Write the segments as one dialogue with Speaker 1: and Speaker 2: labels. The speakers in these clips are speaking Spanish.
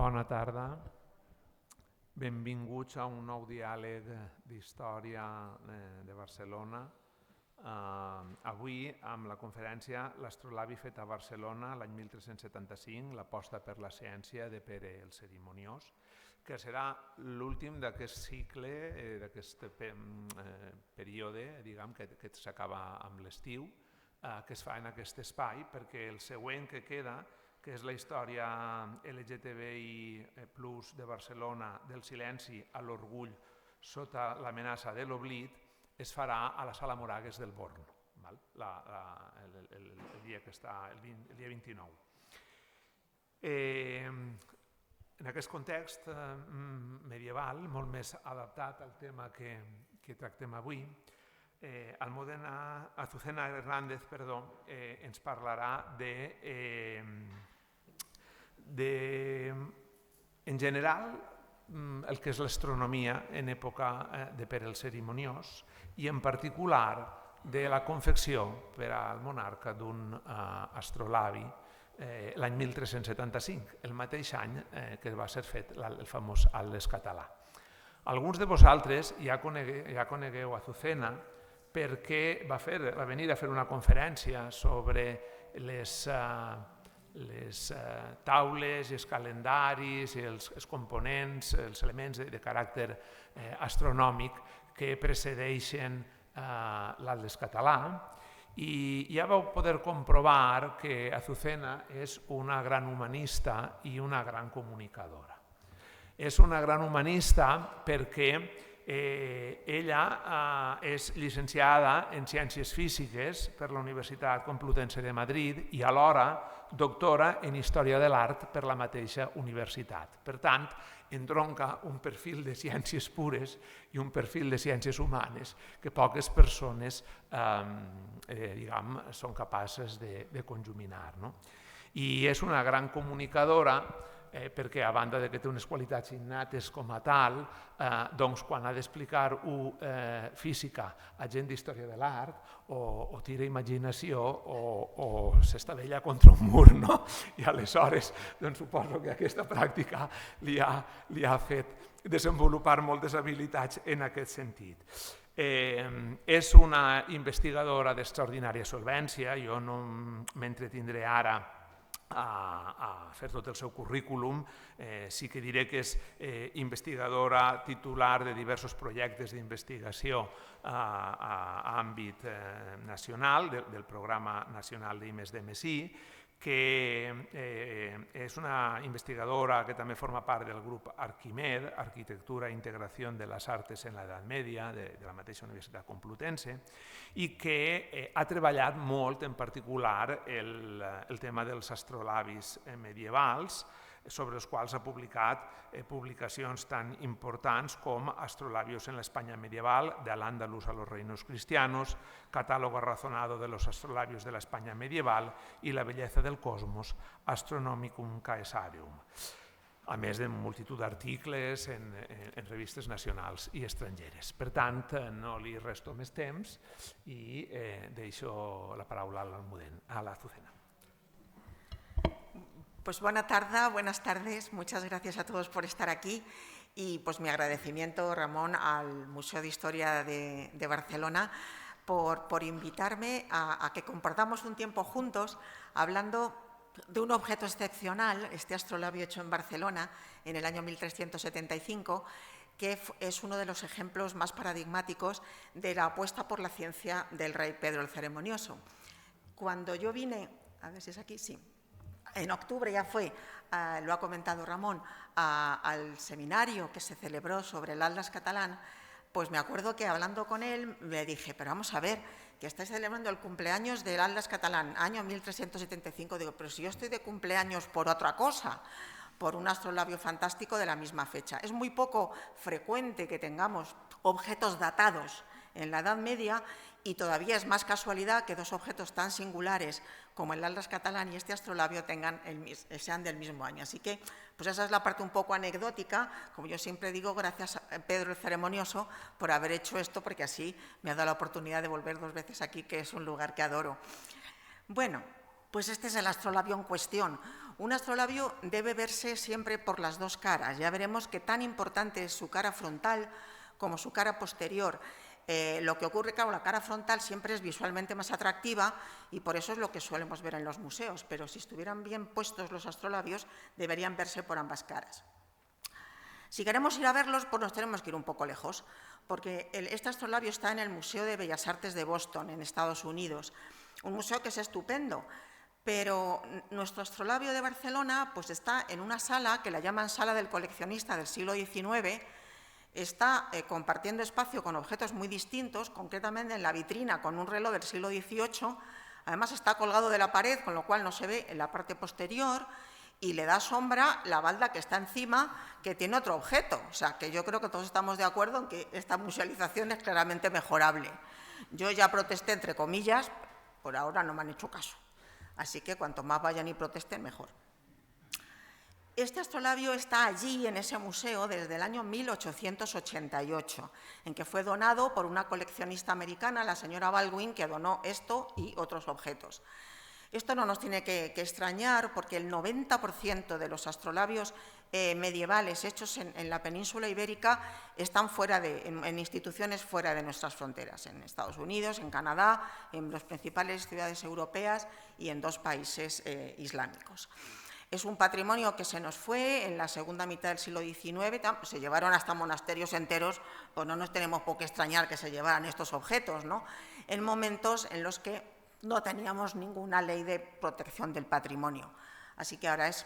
Speaker 1: Bona tarda. Benvinguts a un nou diàleg d'història de Barcelona. Avui, amb la conferència L'astrolabi fet a Barcelona l'any 1375, l'aposta per la ciència de Pere el Cerimoniós, que serà l'últim d'aquest cicle, d'aquest període, diguem, que s'acaba amb l'estiu, que es fa en aquest espai, perquè el següent que queda, que és la història LGTBI+ de Barcelona, del silenci a l'orgull sota l'amenaça de l'oblit, es farà a la Sala Moragues del Born, el dia 29. En aquest context medieval, molt més adaptat al tema que tractem avui, Almudena Azucena Hernández ens parlarà en general, el que és l'astronomia en època de Pere el Cerimoniós i en particular de la confecció per al monarca d'un astrolabi l'any 1375, el mateix any que va ser fet el famós Atles català. Alguns de vosaltres ja conegueu Azucena perquè va venir a fer una conferència sobre les taules i els calendaris i els components, els elements de caràcter astronòmic que precedeixen l'Atles català, i ja vau poder comprovar que Azucena és una gran humanista i una gran comunicadora. És una gran humanista perquè ella és llicenciada en Ciències Físiques per la Universitat Complutense de Madrid i alhora doctora en Història de l'Art per la mateixa universitat. Per tant, entronca un perfil de ciències pures i un perfil de ciències humanes que poques persones són capaces de conjuminar. I és una gran comunicadora perquè, a banda que té unes qualitats innates com a tal, doncs quan ha d'explicar-ho física a gent d'història de l'art, o tira imaginació o s'estavella contra un mur, i aleshores suposo que aquesta pràctica li ha fet desenvolupar moltes habilitats en aquest sentit. És una investigadora d'extraordinària solvència, jo no m'entretindré ara a fer tot el seu currículum, sí que diré que és investigadora titular de diversos projectes d'investigació a àmbit nacional, del Programa Nacional d'I+D+I, que és una investigadora que també forma part del grup Arquimed, Arquitectura e Integració de les Artes en l'Edat Mèdia, de la mateixa Universitat Complutense, i que ha treballat molt, en particular, el tema dels astrolabis medievals, sobre els quals ha publicat publicacions tan importants com Astrolabios en la España medieval, de Al-Ándalus a los reinos cristianos, Catálogo razonado de los astrolabios de la España medieval i La belleza del cosmos, Astronomicum Caesarium, a més de multitud d'articles en revistes nacionals i estrangeres. Per tant, no li resto més temps i deixo la paraula a l'Azucena.
Speaker 2: Pues buenas tardes, muchas gracias a todos por estar aquí y pues mi agradecimiento, Ramón, al Museo de Historia de Barcelona por invitarme a que compartamos un tiempo juntos hablando de un objeto excepcional, este astrolabio hecho en Barcelona en el año 1375, que es uno de los ejemplos más paradigmáticos de la apuesta por la ciencia del rey Pedro el Ceremonioso. Cuando yo vine, a ver si es aquí, sí. En octubre ya fue, lo ha comentado Ramón, al seminario que se celebró sobre el Atlas catalán, pues me acuerdo que hablando con él le dije, pero vamos a ver, que estáis celebrando el cumpleaños del Atlas catalán, año 1375, digo, pero si yo estoy de cumpleaños por otra cosa, por un astrolabio fantástico de la misma fecha. Es muy poco frecuente que tengamos objetos datados en la Edad Media y todavía es más casualidad que dos objetos tan singulares como el Atlas catalán y este astrolabio sean del mismo año. Así que pues esa es la parte un poco anecdótica, como yo siempre digo, gracias a Pedro el Ceremonioso por haber hecho esto, porque así me ha dado la oportunidad de volver 2 veces aquí, que es un lugar que adoro. Bueno, Pues este es el astrolabio en cuestión. Un astrolabio debe verse siempre por las dos caras. Ya veremos que tan importante es su cara frontal como su cara posterior. Lo que ocurre, claro, la cara frontal siempre es visualmente más atractiva y por eso es lo que solemos ver en los museos, pero si estuvieran bien puestos los astrolabios, deberían verse por ambas caras. Si queremos ir a verlos, pues nos tenemos que ir un poco lejos, porque este astrolabio está en el Museo de Bellas Artes de Boston, en Estados Unidos, un museo que es estupendo, pero nuestro astrolabio de Barcelona pues está en una sala que la llaman Sala del Coleccionista del siglo XIX. Está compartiendo espacio con objetos muy distintos, concretamente en la vitrina con un reloj del siglo XVIII, además está colgado de la pared, con lo cual no se ve en la parte posterior, y le da sombra la balda que está encima, que tiene otro objeto. O sea, que yo creo que todos estamos de acuerdo en que esta musealización es claramente mejorable. Yo ya protesté, entre comillas, por ahora no me han hecho caso. Así que cuanto más vayan y protesten, mejor. Este astrolabio está allí, en ese museo, desde el año 1888, en que fue donado por una coleccionista americana, la señora Baldwin, que donó esto y otros objetos. Esto no nos tiene que extrañar, porque el 90% de los astrolabios medievales hechos en la península ibérica están en instituciones fuera de nuestras fronteras, en Estados Unidos, en Canadá, en las principales ciudades europeas y en 2 países islámicos. Es un patrimonio que se nos fue en la segunda mitad del siglo XIX, se llevaron hasta monasterios enteros, pues no nos tenemos por qué extrañar que se llevaran estos objetos, ¿no? En momentos en los que no teníamos ninguna ley de protección del patrimonio. Así que ahora es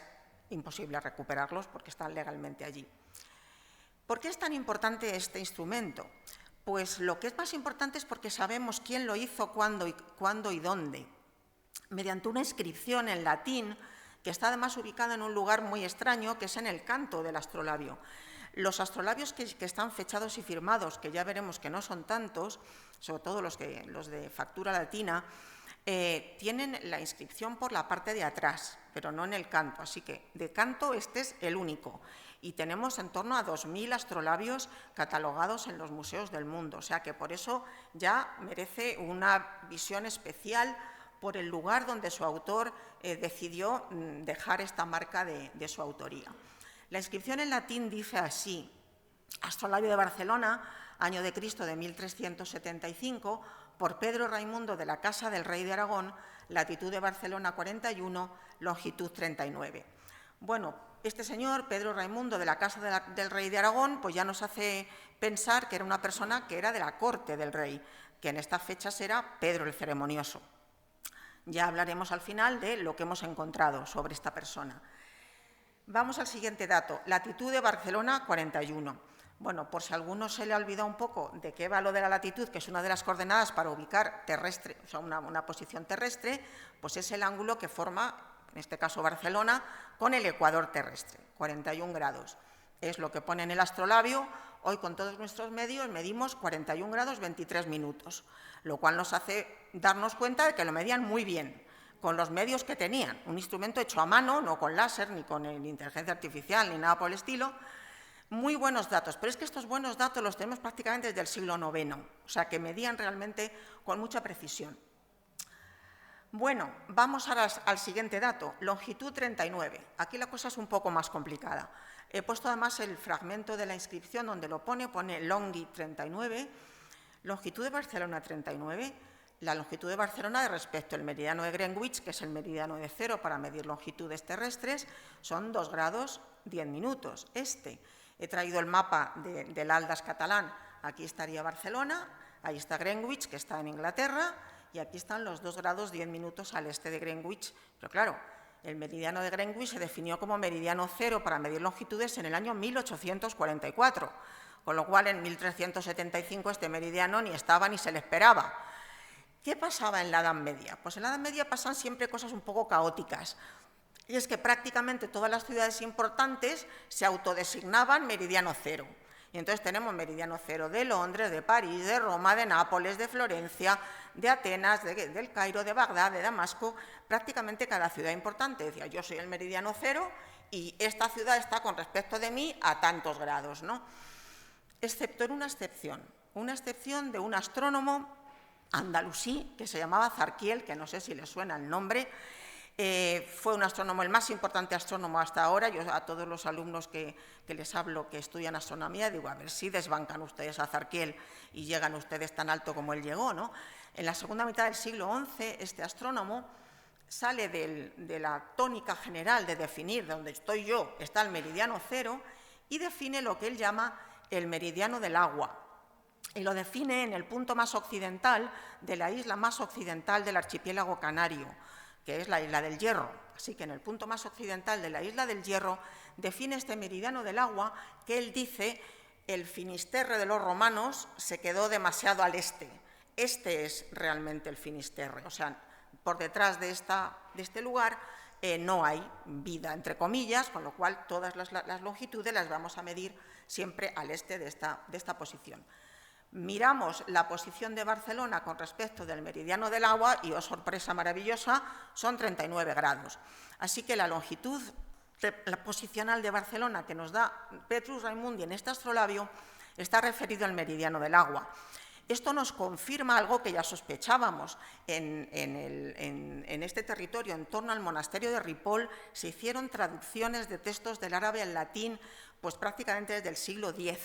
Speaker 2: imposible recuperarlos porque están legalmente allí. ¿Por qué es tan importante este instrumento? Pues lo que es más importante es porque sabemos quién lo hizo, cuándo y dónde. Mediante una inscripción en latín, que está además ubicada en un lugar muy extraño, que es en el canto del astrolabio. Los astrolabios que están fechados y firmados, que ya veremos que no son tantos, sobre todo los de factura latina, tienen la inscripción por la parte de atrás, pero no en el canto. Así que de canto este es el único. Y tenemos en torno a 2000 astrolabios catalogados en los museos del mundo. O sea que por eso ya merece una visión especial por el lugar donde su autor decidió dejar esta marca de su autoría. La inscripción en latín dice así: Astrolabio de Barcelona, año de Cristo de 1375, por Pedro Raimundo de la Casa del Rey de Aragón, latitud de Barcelona 41, longitud 39. Bueno, este señor, Pedro Raimundo de la Casa del Rey de Aragón, pues ya nos hace pensar que era una persona que era de la corte del rey, que en estas fechas era Pedro el Ceremonioso. Ya hablaremos al final de lo que hemos encontrado sobre esta persona. Vamos al siguiente dato, latitud de Barcelona 41. Bueno, por si a alguno se le ha olvidado un poco de qué va lo de la latitud, que es una de las coordenadas para ubicar terrestre, o sea, una posición terrestre, pues es el ángulo que forma, en este caso Barcelona, con el ecuador terrestre, 41 grados. Es lo que pone en el astrolabio. Hoy con todos nuestros medios medimos 41 grados 23 minutos, lo cual nos hace darnos cuenta de que lo medían muy bien, con los medios que tenían. Un instrumento hecho a mano, no con láser, ni con inteligencia artificial, ni nada por el estilo. Muy buenos datos, pero es que estos buenos datos los tenemos prácticamente desde el siglo IX, o sea que medían realmente con mucha precisión. Bueno, vamos ahora al siguiente dato, longitud 39. Aquí la cosa es un poco más complicada. He puesto además el fragmento de la inscripción donde lo pone longi 39, longitud de Barcelona 39, la longitud de Barcelona respecto al meridiano de Greenwich, que es el meridiano de cero para medir longitudes terrestres, son 2 grados 10 minutos. He traído el mapa del Aldas catalán, aquí estaría Barcelona, ahí está Greenwich, que está en Inglaterra, y aquí están los 2 grados 10 minutos al este de Greenwich, pero claro, el meridiano de Greenwich se definió como meridiano cero para medir longitudes en el año 1844, con lo cual en 1375 este meridiano ni estaba ni se le esperaba. ¿Qué pasaba en la Edad Media? Pues en la Edad Media pasan siempre cosas un poco caóticas, y es que prácticamente todas las ciudades importantes se autodesignaban meridiano cero. Y entonces tenemos meridiano cero de Londres, de París, de Roma, de Nápoles, de Florencia, de Atenas, del Cairo, de Bagdad, de Damasco. Prácticamente cada ciudad importante decía: yo soy el meridiano cero y esta ciudad está con respecto de mí a tantos grados, ¿no? Excepto en una excepción de un astrónomo andalusí que se llamaba Zarquiel, que no sé si le suena el nombre. Fue un astrónomo, el más importante astrónomo hasta ahora. Yo a todos los alumnos que les hablo que estudian astronomía digo, a ver si desbancan ustedes a Zarkiel y llegan ustedes tan alto como él llegó, ¿no? En la segunda mitad del siglo XI, este astrónomo sale de la tónica general de definir, de donde estoy yo, está el meridiano cero, y define lo que él llama el meridiano del agua. Y lo define en el punto más occidental de la isla más occidental del archipiélago canario, que es la isla del Hierro. Así que en el punto más occidental de la isla del Hierro define este meridiano del agua que él dice el Finisterre de los romanos se quedó demasiado al este. Este es realmente el Finisterre, o sea, por detrás de este lugar no hay vida, entre comillas, con lo cual todas las longitudes las vamos a medir siempre al este de esta posición. Miramos la posición de Barcelona con respecto del meridiano del agua y, oh sorpresa maravillosa, son 39 grados. Así que la longitud la posicional de Barcelona que nos da Petrus Raimundi en este astrolabio está referido al meridiano del agua. Esto nos confirma algo que ya sospechábamos. En este territorio, en torno al monasterio de Ripoll, se hicieron traducciones de textos del árabe al latín pues prácticamente desde el siglo X,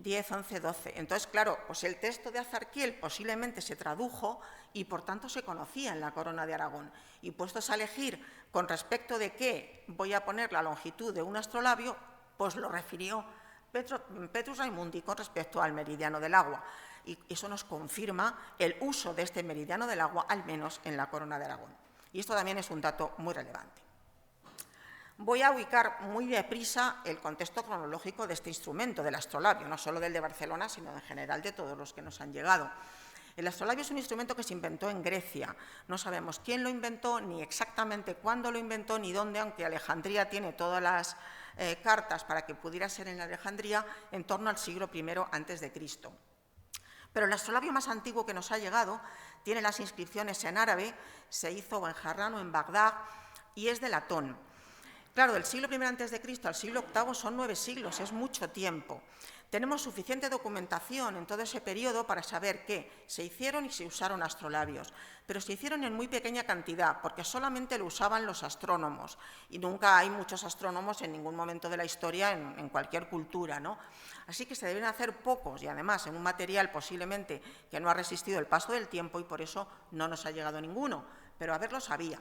Speaker 2: XI, XII. Entonces, claro, pues el texto de Azarquiel posiblemente se tradujo y, por tanto, se conocía en la Corona de Aragón. Y puestos a elegir con respecto de qué voy a poner la longitud de un astrolabio, pues lo refirió Petrus Raimundi con respecto al meridiano del agua. Y eso nos confirma el uso de este meridiano del agua, al menos en la Corona de Aragón. Y esto también es un dato muy relevante. Voy a ubicar muy deprisa el contexto cronológico de este instrumento, del astrolabio, no solo del de Barcelona, sino en general de todos los que nos han llegado. El astrolabio es un instrumento que se inventó en Grecia. No sabemos quién lo inventó, ni exactamente cuándo lo inventó, ni dónde, aunque Alejandría tiene todas las cartas para que pudiera ser en Alejandría en torno al siglo I a.C. Pero el astrolabio más antiguo que nos ha llegado tiene las inscripciones en árabe, se hizo en Harran o en Bagdad y es de latón. Claro, del siglo I a.C. al siglo VIII son 9 siglos, es mucho tiempo. Tenemos suficiente documentación en todo ese periodo para saber que se hicieron y se usaron astrolabios, pero se hicieron en muy pequeña cantidad, porque solamente lo usaban los astrónomos, y nunca hay muchos astrónomos en ningún momento de la historia en cualquier cultura, ¿no? Así que se deben hacer pocos, y además en un material posiblemente que no ha resistido el paso del tiempo, y por eso no nos ha llegado ninguno, pero haberlos había.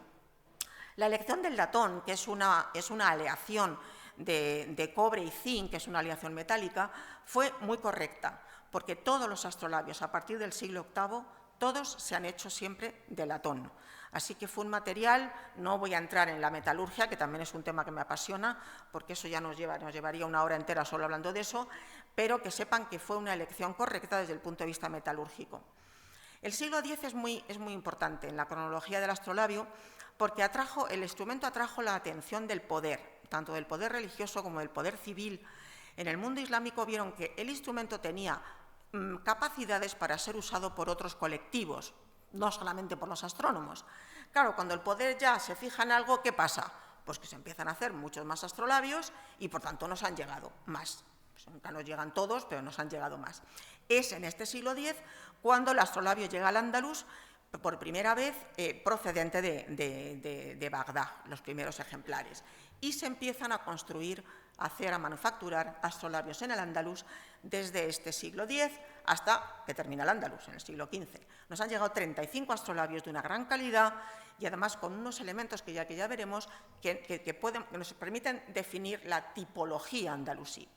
Speaker 2: La elección del latón, que es una aleación de cobre y zinc, que es una aleación metálica, fue muy correcta, porque todos los astrolabios a partir del siglo VIII, todos se han hecho siempre de latón. Así que fue un material, no voy a entrar en la metalurgia, que también es un tema que me apasiona, porque eso ya nos llevaría una hora entera solo hablando de eso, pero que sepan que fue una elección correcta desde el punto de vista metalúrgico. El siglo X es muy importante en la cronología del astrolabio, porque el instrumento atrajo la atención del poder, tanto del poder religioso como del poder civil. En el mundo islámico vieron que el instrumento tenía capacidades para ser usado por otros colectivos, no solamente por los astrónomos. Claro, cuando el poder ya se fija en algo, ¿qué pasa? Pues que se empiezan a hacer muchos más astrolabios y, por tanto, nos han llegado más. Pues nunca nos llegan todos, pero nos han llegado más. Es en este siglo X cuando el astrolabio llega al Andaluz, por primera vez procedente de Bagdad, los primeros ejemplares. Y se empiezan a construir, a manufacturar astrolabios en el Andaluz desde este siglo X hasta que termina el Andaluz, en el siglo XV. Nos han llegado 35 astrolabios de una gran calidad y además con unos elementos que ya veremos que nos permiten definir la tipología andalusí.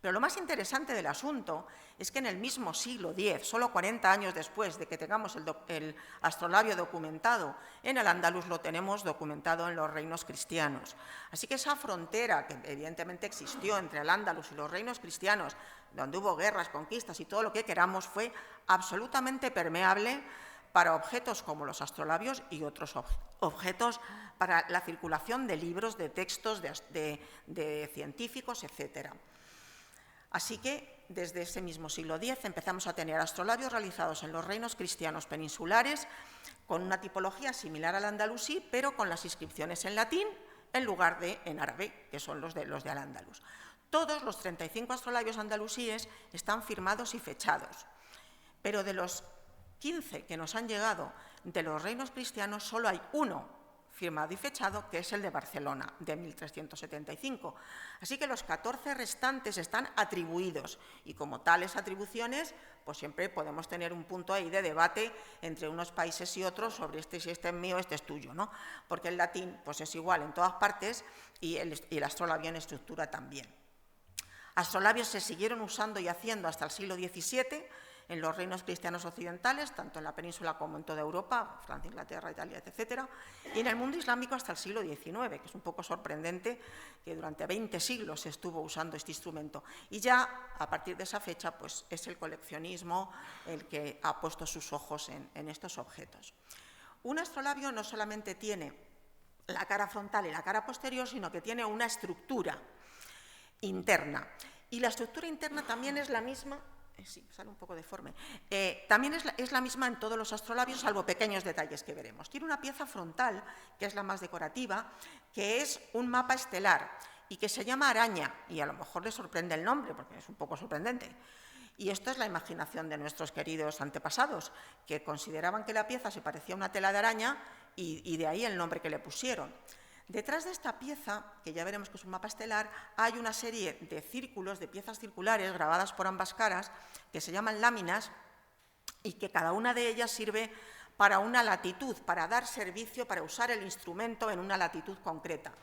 Speaker 2: Pero lo más interesante del asunto es que en el mismo siglo X, solo 40 años después de que tengamos el astrolabio documentado en el Andaluz, lo tenemos documentado en los reinos cristianos. Así que esa frontera que evidentemente existió entre el Andaluz y los reinos cristianos, donde hubo guerras, conquistas y todo lo que queramos, fue absolutamente permeable para objetos como los astrolabios y otros objetos para la circulación de libros, de textos, de científicos, etcétera. Así que, desde ese mismo siglo X, empezamos a tener astrolabios realizados en los reinos cristianos peninsulares con una tipología similar al andalusí, pero con las inscripciones en latín en lugar de en árabe, que son los de Al-Ándalus. Todos los 35 astrolabios andalusíes están firmados y fechados, pero de los 15 que nos han llegado de los reinos cristianos, solo hay uno firmado y fechado, que es el de Barcelona, de 1375. Así que los 14 restantes están atribuidos y como tales atribuciones, pues siempre podemos tener un punto ahí de debate entre unos países y otros sobre si este es mío, este es tuyo, ¿no? Porque el latín pues es igual en todas partes y el astrolabio en estructura también. Astrolabios se siguieron usando y haciendo hasta el siglo XVII en los reinos cristianos occidentales, tanto en la península como en toda Europa, Francia, Inglaterra, Italia, etc. Y en el mundo islámico hasta el siglo XIX, que es un poco sorprendente que durante 20 siglos se estuvo usando este instrumento. Y ya a partir de esa fecha pues, es el coleccionismo el que ha puesto sus ojos en estos objetos. Un astrolabio no solamente tiene la cara frontal y la cara posterior, sino que tiene una estructura interna. Y la estructura interna también es la misma, sí, sale un poco deforme, también es la misma en todos los astrolabios, salvo pequeños detalles que veremos. Tiene una pieza frontal, que es la más decorativa, que es un mapa estelar y que se llama araña, y a lo mejor les sorprende el nombre, porque es un poco sorprendente. Y esto es la imaginación de nuestros queridos antepasados, que consideraban que la pieza se parecía a una tela de araña y de ahí el nombre que le pusieron. Detrás de esta pieza, que ya veremos que es un mapa estelar, hay una serie de círculos, de piezas circulares grabadas por ambas caras, que se llaman láminas y que cada una de ellas sirve para una latitud, para dar servicio, para usar el instrumento en una latitud concreta.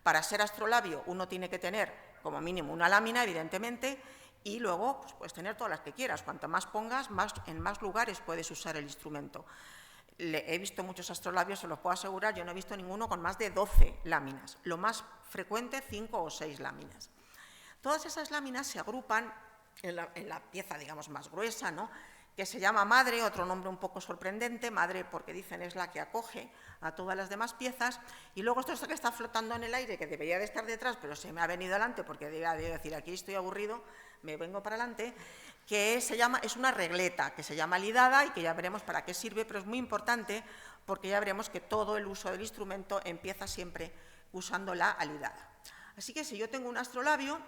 Speaker 2: Para ser astrolabio uno tiene que tener como mínimo una lámina, evidentemente, y luego pues, puedes tener todas las que quieras. Cuanto más pongas, en más lugares puedes usar el instrumento. He visto muchos astrolabios, se los puedo asegurar, yo no he visto ninguno con más de 12 láminas, lo más frecuente 5 o 6 láminas. Todas esas láminas se agrupan en la pieza, digamos, más gruesa, ¿no?, que se llama madre, otro nombre un poco sorprendente, madre porque dicen es la que acoge a todas las demás piezas, y luego esto que está flotando en el aire, que debería de estar detrás, pero se me ha venido delante porque debería de decir aquí estoy aburrido, me vengo para adelante, que es una regleta, que se llama lidada y que ya veremos para qué sirve, pero es muy importante porque ya veremos que todo el uso del instrumento empieza siempre usando la alidada. Así que si yo tengo un astrolabio,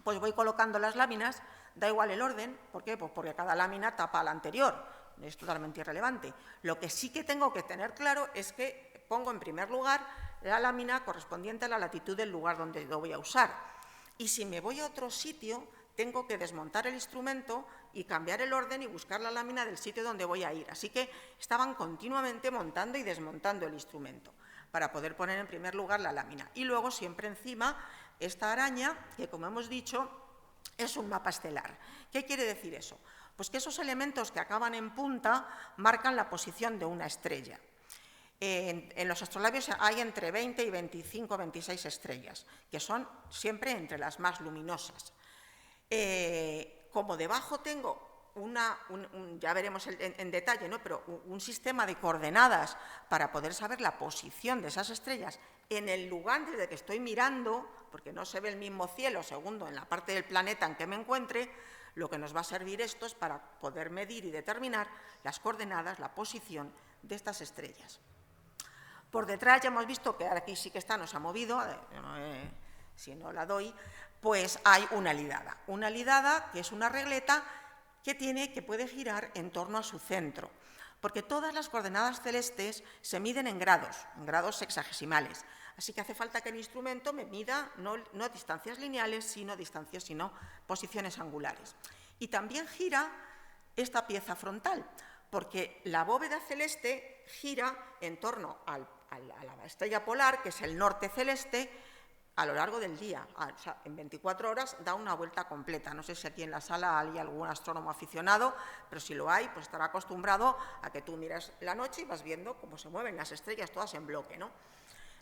Speaker 2: pues voy colocando las láminas, da igual el orden, ¿por qué? Pues porque cada lámina tapa a la anterior, es totalmente irrelevante. Lo que sí que tengo que tener claro es que pongo en primer lugar la lámina correspondiente a la latitud del lugar donde lo voy a usar. Y si me voy a otro sitio, tengo que desmontar el instrumento y cambiar el orden y buscar la lámina del sitio donde voy a ir. Así que estaban continuamente montando y desmontando el instrumento para poder poner en primer lugar la lámina. Y luego siempre encima esta araña, que como hemos dicho, es un mapa estelar. ¿Qué quiere decir eso? Pues que esos elementos que acaban en punta marcan la posición de una estrella. En los astrolabios hay entre 20 y 25, 26 estrellas, que son siempre entre las más luminosas. Como debajo tengo ya veremos en detalle, ¿no?, pero un sistema de coordenadas para poder saber la posición de esas estrellas en el lugar desde que estoy mirando, porque no se ve el mismo cielo segundo en la parte del planeta en que me encuentre, lo que nos va a servir esto es para poder medir y determinar las coordenadas, la posición de estas estrellas. Por detrás ya hemos visto que aquí sí que nos ha movido, si no la doy, pues hay una lidada que es una regleta que puede girar en torno a su centro, porque todas las coordenadas celestes se miden en grados sexagesimales, así que hace falta que el instrumento me mida no distancias lineales, sino posiciones angulares. Y también gira esta pieza frontal, porque la bóveda celeste gira en torno a la estrella polar, que es el norte celeste, a lo largo del día. O sea, en 24 horas da una vuelta completa. No sé si aquí en la sala hay algún astrónomo aficionado, pero si lo hay, pues estará acostumbrado a que tú miras la noche y vas viendo cómo se mueven las estrellas todas en bloque, ¿no?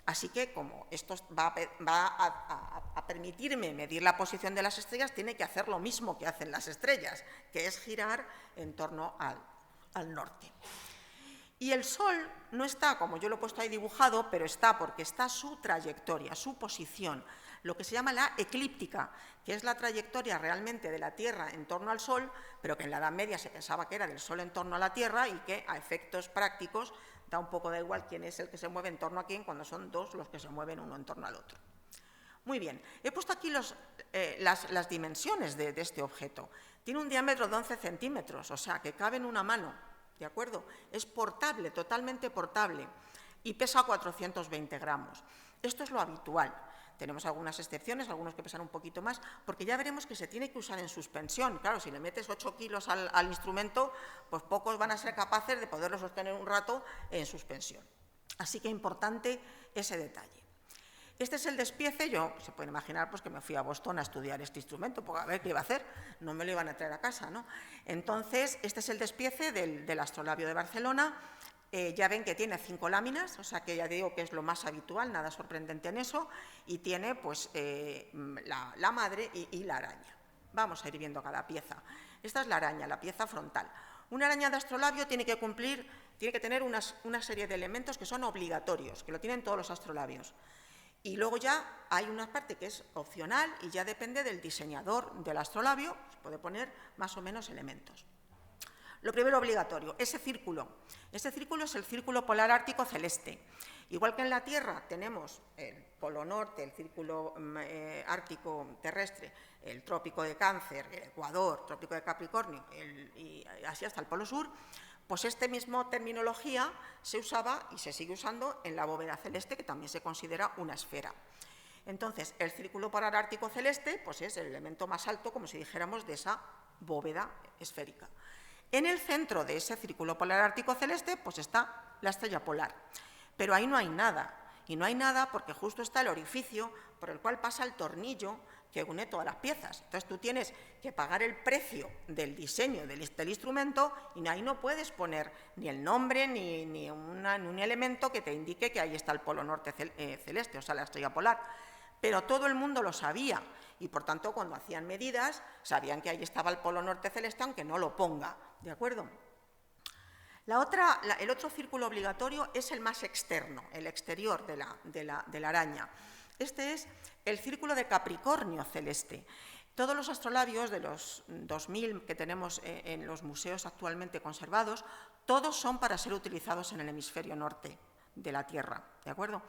Speaker 2: Así que como esto va a permitirme medir la posición de las estrellas, tiene que hacer lo mismo que hacen las estrellas, que es girar en torno al norte. Y el Sol no está, como yo lo he puesto ahí dibujado, pero está porque está su trayectoria, su posición, lo que se llama la eclíptica, que es la trayectoria realmente de la Tierra en torno al Sol, pero que en la Edad Media se pensaba que era del Sol en torno a la Tierra y que a efectos prácticos da un poco da igual quién es el que se mueve en torno a quién cuando son dos los que se mueven uno en torno al otro. Muy bien, he puesto aquí las dimensiones de este objeto. Tiene un diámetro de 11 centímetros, o sea, que cabe en una mano. ¿De acuerdo? Es portable, totalmente portable. y pesa 420 gramos. Esto es lo habitual. Tenemos algunas excepciones, algunos que pesan un poquito más, porque ya veremos que se tiene que usar en suspensión. Claro, si le metes 8 kilos al instrumento, pues pocos van a ser capaces de poderlo sostener un rato en suspensión. Así que importante ese detalle. Este es el despiece. Yo, se pueden imaginar, pues que me fui a Boston a estudiar este instrumento, porque a ver qué iba a hacer, no me lo iban a traer a casa, ¿no? Entonces, este es el despiece del astrolabio de Barcelona. Ya ven que tiene 5 láminas, o sea que ya digo que es lo más habitual, nada sorprendente en eso, y tiene pues la madre y la araña. Vamos a ir viendo cada pieza. Esta es la araña, la pieza frontal. Una araña de astrolabio tiene que tener una serie de elementos que son obligatorios, que lo tienen todos los astrolabios. Y luego ya hay una parte que es opcional y ya depende del diseñador del astrolabio, se puede poner más o menos elementos. Lo primero obligatorio, ese círculo. Ese círculo es el círculo polar ártico celeste. Igual que en la Tierra tenemos el polo norte, el círculo ártico terrestre, el trópico de Cáncer, el Ecuador, trópico de Capricornio y así hasta el polo sur, pues esta misma terminología se usaba y se sigue usando en la bóveda celeste, que también se considera una esfera. Entonces, el círculo polar ártico celeste pues es el elemento más alto, como si dijéramos, de esa bóveda esférica. En el centro de ese círculo polar ártico celeste pues está la estrella polar, pero ahí no hay nada, y no hay nada porque justo está el orificio por el cual pasa el tornillo que une todas las piezas. Entonces tú tienes que pagar el precio del diseño del instrumento y ahí no puedes poner ni el nombre ni un elemento que te indique que ahí está el polo norte celeste, o sea, la estrella polar. Pero todo el mundo lo sabía y, por tanto, cuando hacían medidas, sabían que ahí estaba el polo norte celeste, aunque no lo ponga, ¿de acuerdo? El otro círculo obligatorio es el más externo, el exterior de la araña. Este es el círculo de Capricornio celeste. Todos los astrolabios de los 2000 que tenemos en los museos actualmente conservados, todos son para ser utilizados en el hemisferio norte de la Tierra, ¿de acuerdo?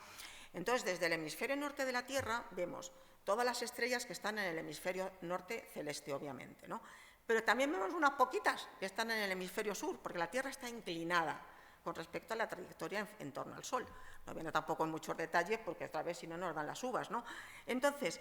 Speaker 2: Entonces, desde el hemisferio norte de la Tierra vemos todas las estrellas que están en el hemisferio norte celeste, obviamente, ¿no? Pero también vemos unas poquitas que están en el hemisferio sur, porque la Tierra está inclinada con respecto a la trayectoria en torno al Sol. No viene tampoco en muchos detalles, porque otra vez si no nos dan las uvas, ¿no? Entonces,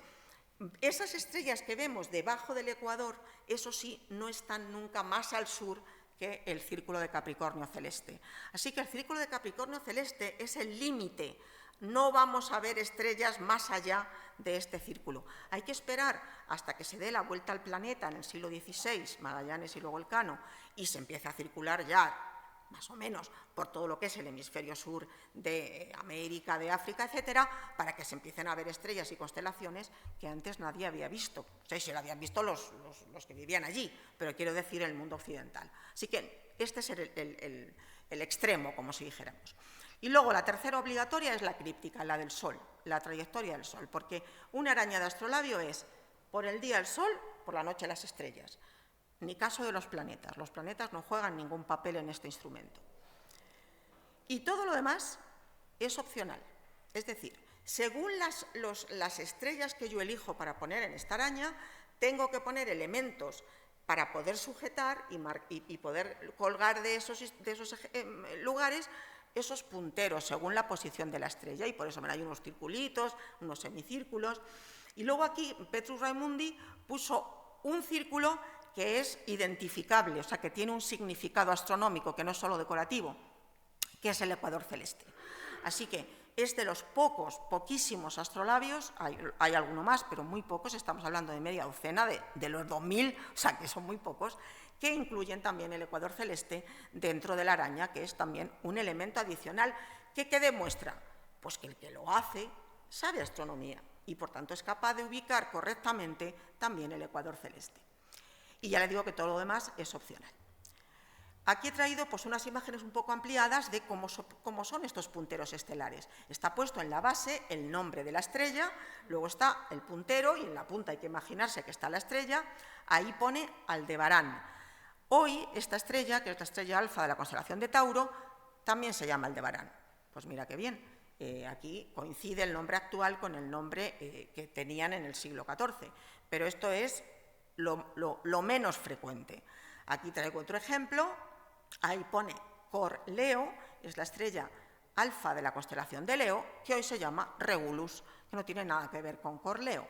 Speaker 2: esas estrellas que vemos debajo del ecuador, eso sí, no están nunca más al sur que el círculo de Capricornio celeste. Así que el círculo de Capricornio celeste es el límite. No vamos a ver estrellas más allá de este círculo. Hay que esperar hasta que se dé la vuelta al planeta en el siglo XVI, Magallanes y luego Elcano, y se empiece a circular ya, más o menos, por todo lo que es el hemisferio sur de América, de África, etcétera, para que se empiecen a ver estrellas y constelaciones que antes nadie había visto. O sea, si lo habían visto los que vivían allí, pero quiero decir el mundo occidental. Así que este es el extremo, como si dijéramos. Y luego la tercera obligatoria es la eclíptica, la del Sol, la trayectoria del Sol, porque una araña de astrolabio es por el día el Sol, por la noche las estrellas. Ni caso de los planetas no juegan ningún papel en este instrumento. Y todo lo demás es opcional, es decir, según las estrellas que yo elijo para poner en esta araña, tengo que poner elementos para poder sujetar y poder colgar de esos lugares esos punteros según la posición de la estrella, y por eso hay unos circulitos, unos semicírculos. Y luego aquí Petrus Raimundi puso un círculo que es identificable, o sea, que tiene un significado astronómico, que no es solo decorativo, que es el ecuador celeste. Así que es de los poquísimos astrolabios, hay alguno más, pero muy pocos, estamos hablando de media docena, de los 2000, o sea, que son muy pocos, que incluyen también el ecuador celeste dentro de la araña, que es también un elemento adicional que demuestra pues que el que lo hace sabe astronomía y por tanto es capaz de ubicar correctamente también el ecuador celeste. Y ya le digo que todo lo demás es opcional. Aquí he traído pues, unas imágenes un poco ampliadas de cómo son estos punteros estelares. Está puesto en la base el nombre de la estrella, luego está el puntero y en la punta hay que imaginarse que está la estrella, ahí pone Aldebarán. Hoy esta estrella, que es la estrella alfa de la constelación de Tauro, también se llama Aldebarán. Pues mira qué bien, aquí coincide el nombre actual con el nombre que tenían en el siglo XIV, pero esto es lo menos frecuente. Aquí traigo otro ejemplo, ahí pone Cor Leo, es la estrella alfa de la constelación de Leo, que hoy se llama Regulus, que no tiene nada que ver con Corleo.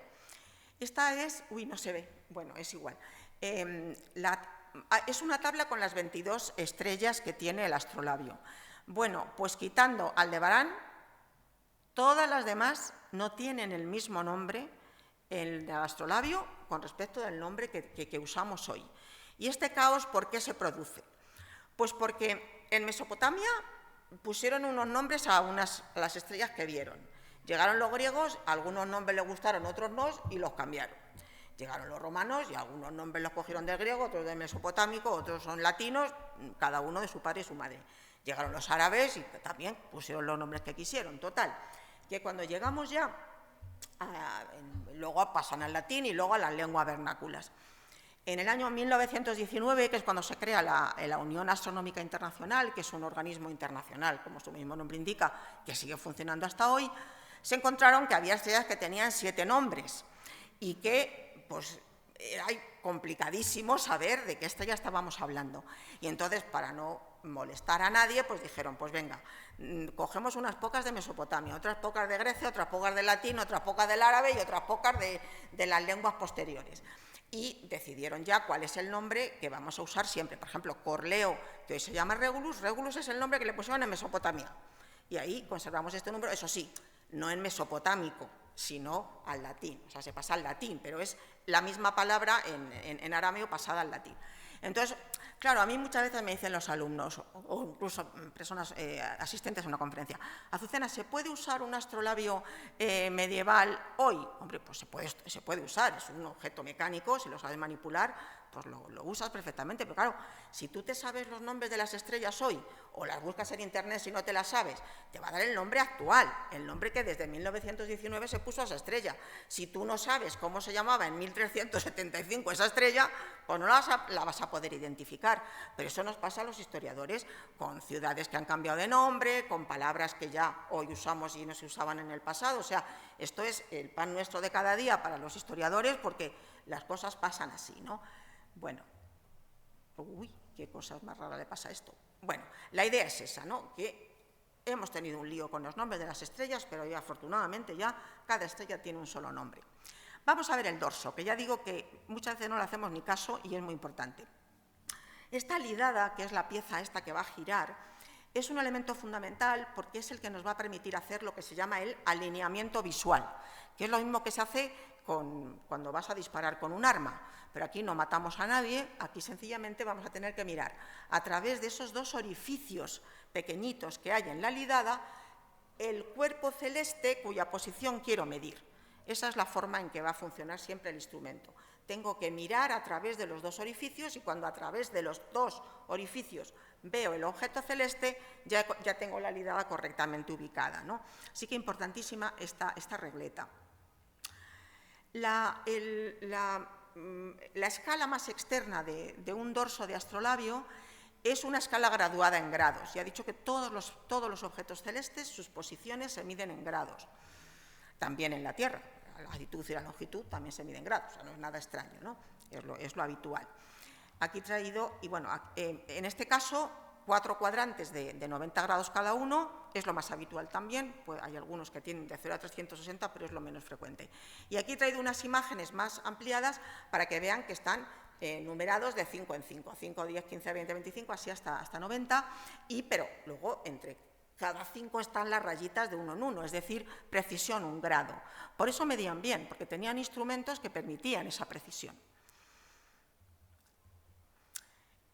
Speaker 2: Esta es, no se ve, bueno, es igual. Es una tabla con las 22 estrellas que tiene el astrolabio. Bueno, pues quitando Aldebarán, todas las demás no tienen el mismo nombre en el astrolabio con respecto al nombre que usamos hoy. ¿Y este caos por qué se produce? Pues porque en Mesopotamia pusieron unos nombres a las estrellas que vieron. Llegaron los griegos, algunos nombres les gustaron, otros no, y los cambiaron. Llegaron los romanos y algunos nombres los cogieron del griego, otros del mesopotámico, otros son latinos, cada uno de su padre y su madre. Llegaron los árabes y también pusieron los nombres que quisieron. Total, que cuando llegamos ya, luego pasan al latín y luego a las lenguas vernáculas. En el año 1919, que es cuando se crea la Unión Astronómica Internacional, que es un organismo internacional, como su mismo nombre indica, que sigue funcionando hasta hoy, se encontraron que había estrellas que tenían 7 nombres y que pues, era complicadísimo saber de qué estrella estábamos hablando. Y entonces, para no molestar a nadie, pues dijeron, pues venga, cogemos unas pocas de Mesopotamia, otras pocas de Grecia, otras pocas del latín, otras pocas del árabe y otras pocas de las lenguas posteriores. Y decidieron ya cuál es el nombre que vamos a usar siempre. Por ejemplo, Corleo, que hoy se llama Regulus, Regulus es el nombre que le pusieron en Mesopotamia. Y ahí conservamos este número, eso sí, no en mesopotámico, sino al latín. O sea, se pasa al latín, pero es la misma palabra en arameo pasada al latín. Entonces, claro, a mí muchas veces me dicen los alumnos, o incluso personas asistentes a una conferencia, Azucena, ¿se puede usar un astrolabio medieval hoy? Hombre, pues se puede usar, es un objeto mecánico, si lo sabes manipular, pues lo usas perfectamente. Pero claro, si tú te sabes los nombres de las estrellas hoy, o las buscas en internet si no te las sabes, te va a dar el nombre actual, el nombre que desde 1919 se puso a esa estrella. Si tú no sabes cómo se llamaba en 1375 esa estrella, pues no la vas a poder identificar. Pero eso nos pasa a los historiadores con ciudades que han cambiado de nombre, con palabras que ya hoy usamos y no se usaban en el pasado. O sea, esto es el pan nuestro de cada día para los historiadores porque las cosas pasan así, ¿no? Bueno, uy, qué cosas más raras le pasa a esto. Bueno, la idea es esa, ¿no? Que hemos tenido un lío con los nombres de las estrellas, pero ya afortunadamente ya cada estrella tiene un solo nombre. Vamos a ver el dorso, que ya digo que muchas veces no le hacemos ni caso y es muy importante. Esta lidada, que es la pieza esta que va a girar, es un elemento fundamental porque es el que nos va a permitir hacer lo que se llama el alineamiento visual, que es lo mismo que se hace cuando vas a disparar con un arma. Pero aquí no matamos a nadie, aquí sencillamente vamos a tener que mirar a través de esos 2 orificios pequeñitos que hay en la lidada el cuerpo celeste cuya posición quiero medir. Esa es la forma en que va a funcionar siempre el instrumento. Tengo que mirar a través de los 2 orificios y cuando a través de los 2 orificios veo el objeto celeste, ya tengo la lidada correctamente ubicada, ¿no? Así que importantísima esta regleta. La escala más externa de un dorso de astrolabio es una escala graduada en grados. Ya he dicho que todos los objetos celestes, sus posiciones se miden en grados. También en la Tierra, la latitud y la longitud también se miden en grados, o sea, no es nada extraño, ¿no? Es lo habitual. Aquí he traído, y bueno, en este caso, 4 cuadrantes de 90 grados cada uno, es lo más habitual también, pues hay algunos que tienen de 0 a 360, pero es lo menos frecuente. Y aquí he traído unas imágenes más ampliadas para que vean que están numerados de 5 en 5, 5, 10, 15, 20, 25, así hasta 90, pero luego entre cada 5 están las rayitas de 1 en 1, es decir, precisión 1 grado. Por eso medían bien, porque tenían instrumentos que permitían esa precisión.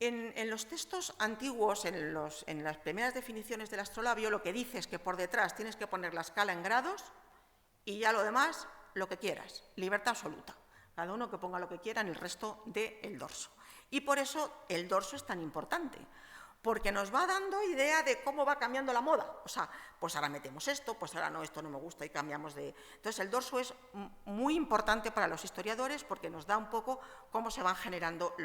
Speaker 2: En los textos antiguos, en las primeras definiciones del astrolabio, lo que dice es que por detrás tienes que poner la escala en grados y ya lo demás, lo que quieras, libertad absoluta. Cada uno que ponga lo que quiera en el resto del dorso. Y por eso el dorso es tan importante, porque nos va dando idea de cómo va cambiando la moda. O sea, pues ahora metemos esto, pues ahora no, esto no me gusta y cambiamos de... Entonces el dorso es muy importante para los historiadores porque nos da un poco cómo se van generando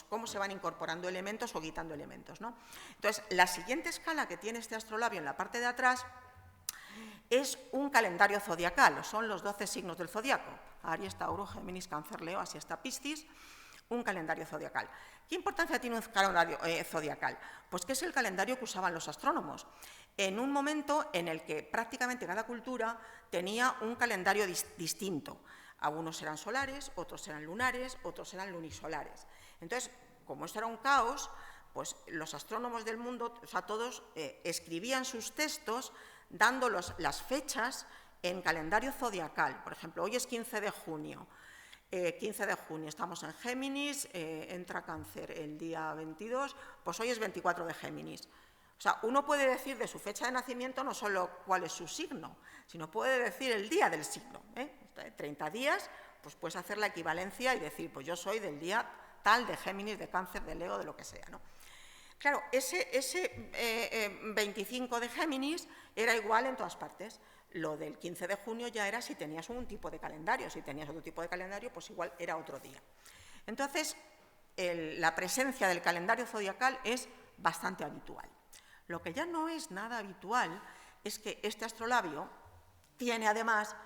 Speaker 2: cómo se van incorporando elementos o quitando elementos, ¿no? Entonces, la siguiente escala que tiene este astrolabio en la parte de atrás es un calendario zodiacal, son los 12 signos del zodiaco. Aries, Tauro, Géminis, Cáncer, Leo, así hasta Piscis, un calendario zodiacal. ¿Qué importancia tiene un calendario zodiacal? Pues que es el calendario que usaban los astrónomos. en un momento en el que prácticamente cada cultura tenía un calendario distinto. Algunos eran solares, otros eran lunares, otros eran lunisolares. Entonces, como esto era un caos, pues los astrónomos del mundo, o sea, todos escribían sus textos dando las fechas en calendario zodiacal. Por ejemplo, hoy es 15 de junio. 15 de junio estamos en Géminis, entra Cáncer el día 22, pues hoy es 24 de Géminis. O sea, uno puede decir de su fecha de nacimiento no solo cuál es su signo, sino puede decir el día del signo. 30 días, pues puedes hacer la equivalencia y decir, pues yo soy del día tal, de Géminis, de Cáncer, de Leo, de lo que sea, ¿no? Claro, ese 25 de Géminis era igual en todas partes. Lo del 15 de junio ya era si tenías un tipo de calendario. Si tenías otro tipo de calendario, pues igual era otro día. Entonces, la presencia del calendario zodiacal es bastante habitual. Lo que ya no es nada habitual es que este astrolabio tiene además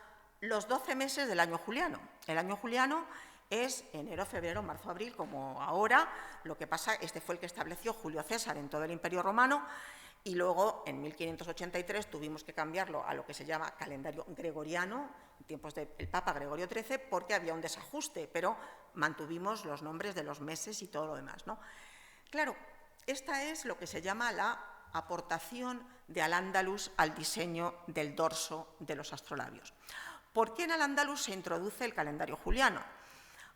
Speaker 2: los 12 meses del año juliano. El año juliano es enero, febrero, marzo, abril, como ahora. Lo que pasa, este fue el que estableció Julio César en todo el Imperio Romano, y luego en 1583 tuvimos que cambiarlo a lo que se llama calendario gregoriano, en tiempos del Papa Gregorio XIII, porque había un desajuste, pero mantuvimos los nombres de los meses y todo lo demás, ¿no? Claro, esta es lo que se llama la aportación de Al-Ándalus al diseño del dorso de los astrolabios. ¿Por qué en Al-Ándalus se introduce el calendario juliano?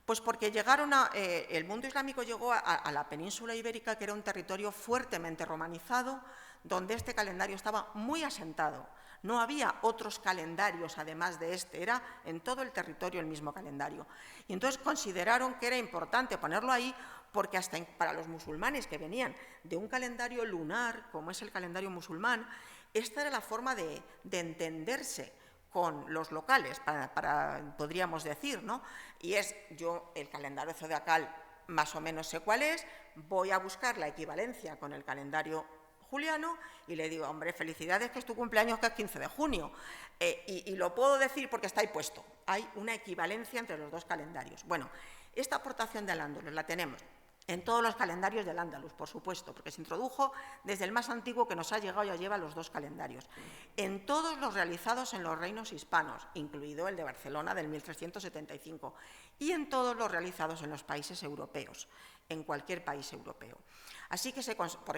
Speaker 2: Pues porque el mundo islámico llegó a la península ibérica, que era un territorio fuertemente romanizado, donde este calendario estaba muy asentado. No había otros calendarios además de este, era en todo el territorio el mismo calendario. Y entonces consideraron que era importante ponerlo ahí, porque hasta para los musulmanes que venían de un calendario lunar, como es el calendario musulmán, esta era la forma de entenderse con los locales, podríamos decir, ¿no? Y es, yo el calendario zodiacal más o menos sé cuál es, voy a buscar la equivalencia con el calendario juliano y le digo, hombre, felicidades que es tu cumpleaños, que es 15 de junio. Y lo puedo decir porque está ahí puesto. Hay una equivalencia entre los dos calendarios. Bueno, esta aportación de Al-Ándalus la tenemos en todos los calendarios del Ándalus, por supuesto, porque se introdujo desde el más antiguo que nos ha llegado, ya lleva los dos calendarios. En todos los realizados en los reinos hispanos, incluido el de Barcelona del 1375, y en todos los realizados en los países europeos, en cualquier país europeo. Así que por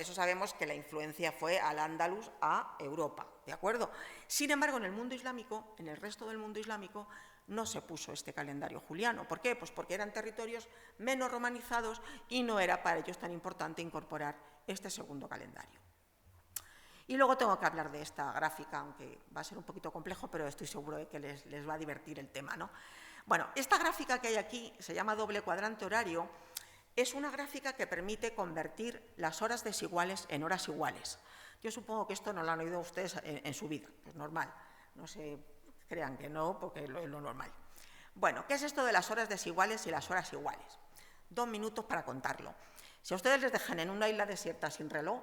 Speaker 2: eso sabemos que la influencia fue al Ándalus a Europa, ¿de acuerdo? Sin embargo, en el mundo islámico, en el resto del mundo islámico, no se puso este calendario juliano. ¿Por qué? Pues porque eran territorios menos romanizados y no era para ellos tan importante incorporar este segundo calendario. Y luego tengo que hablar de esta gráfica, aunque va a ser un poquito complejo, pero estoy seguro de que les va a divertir el tema, ¿no? Bueno, esta gráfica que hay aquí, se llama doble cuadrante horario, es una gráfica que permite convertir las horas desiguales en horas iguales. Yo supongo que esto no lo han oído ustedes en su vida, es normal, no se crean que no, porque es lo normal. Bueno, ¿qué es esto de las horas desiguales y las horas iguales? 2 minutos para contarlo. Si a ustedes les dejan en una isla desierta sin reloj,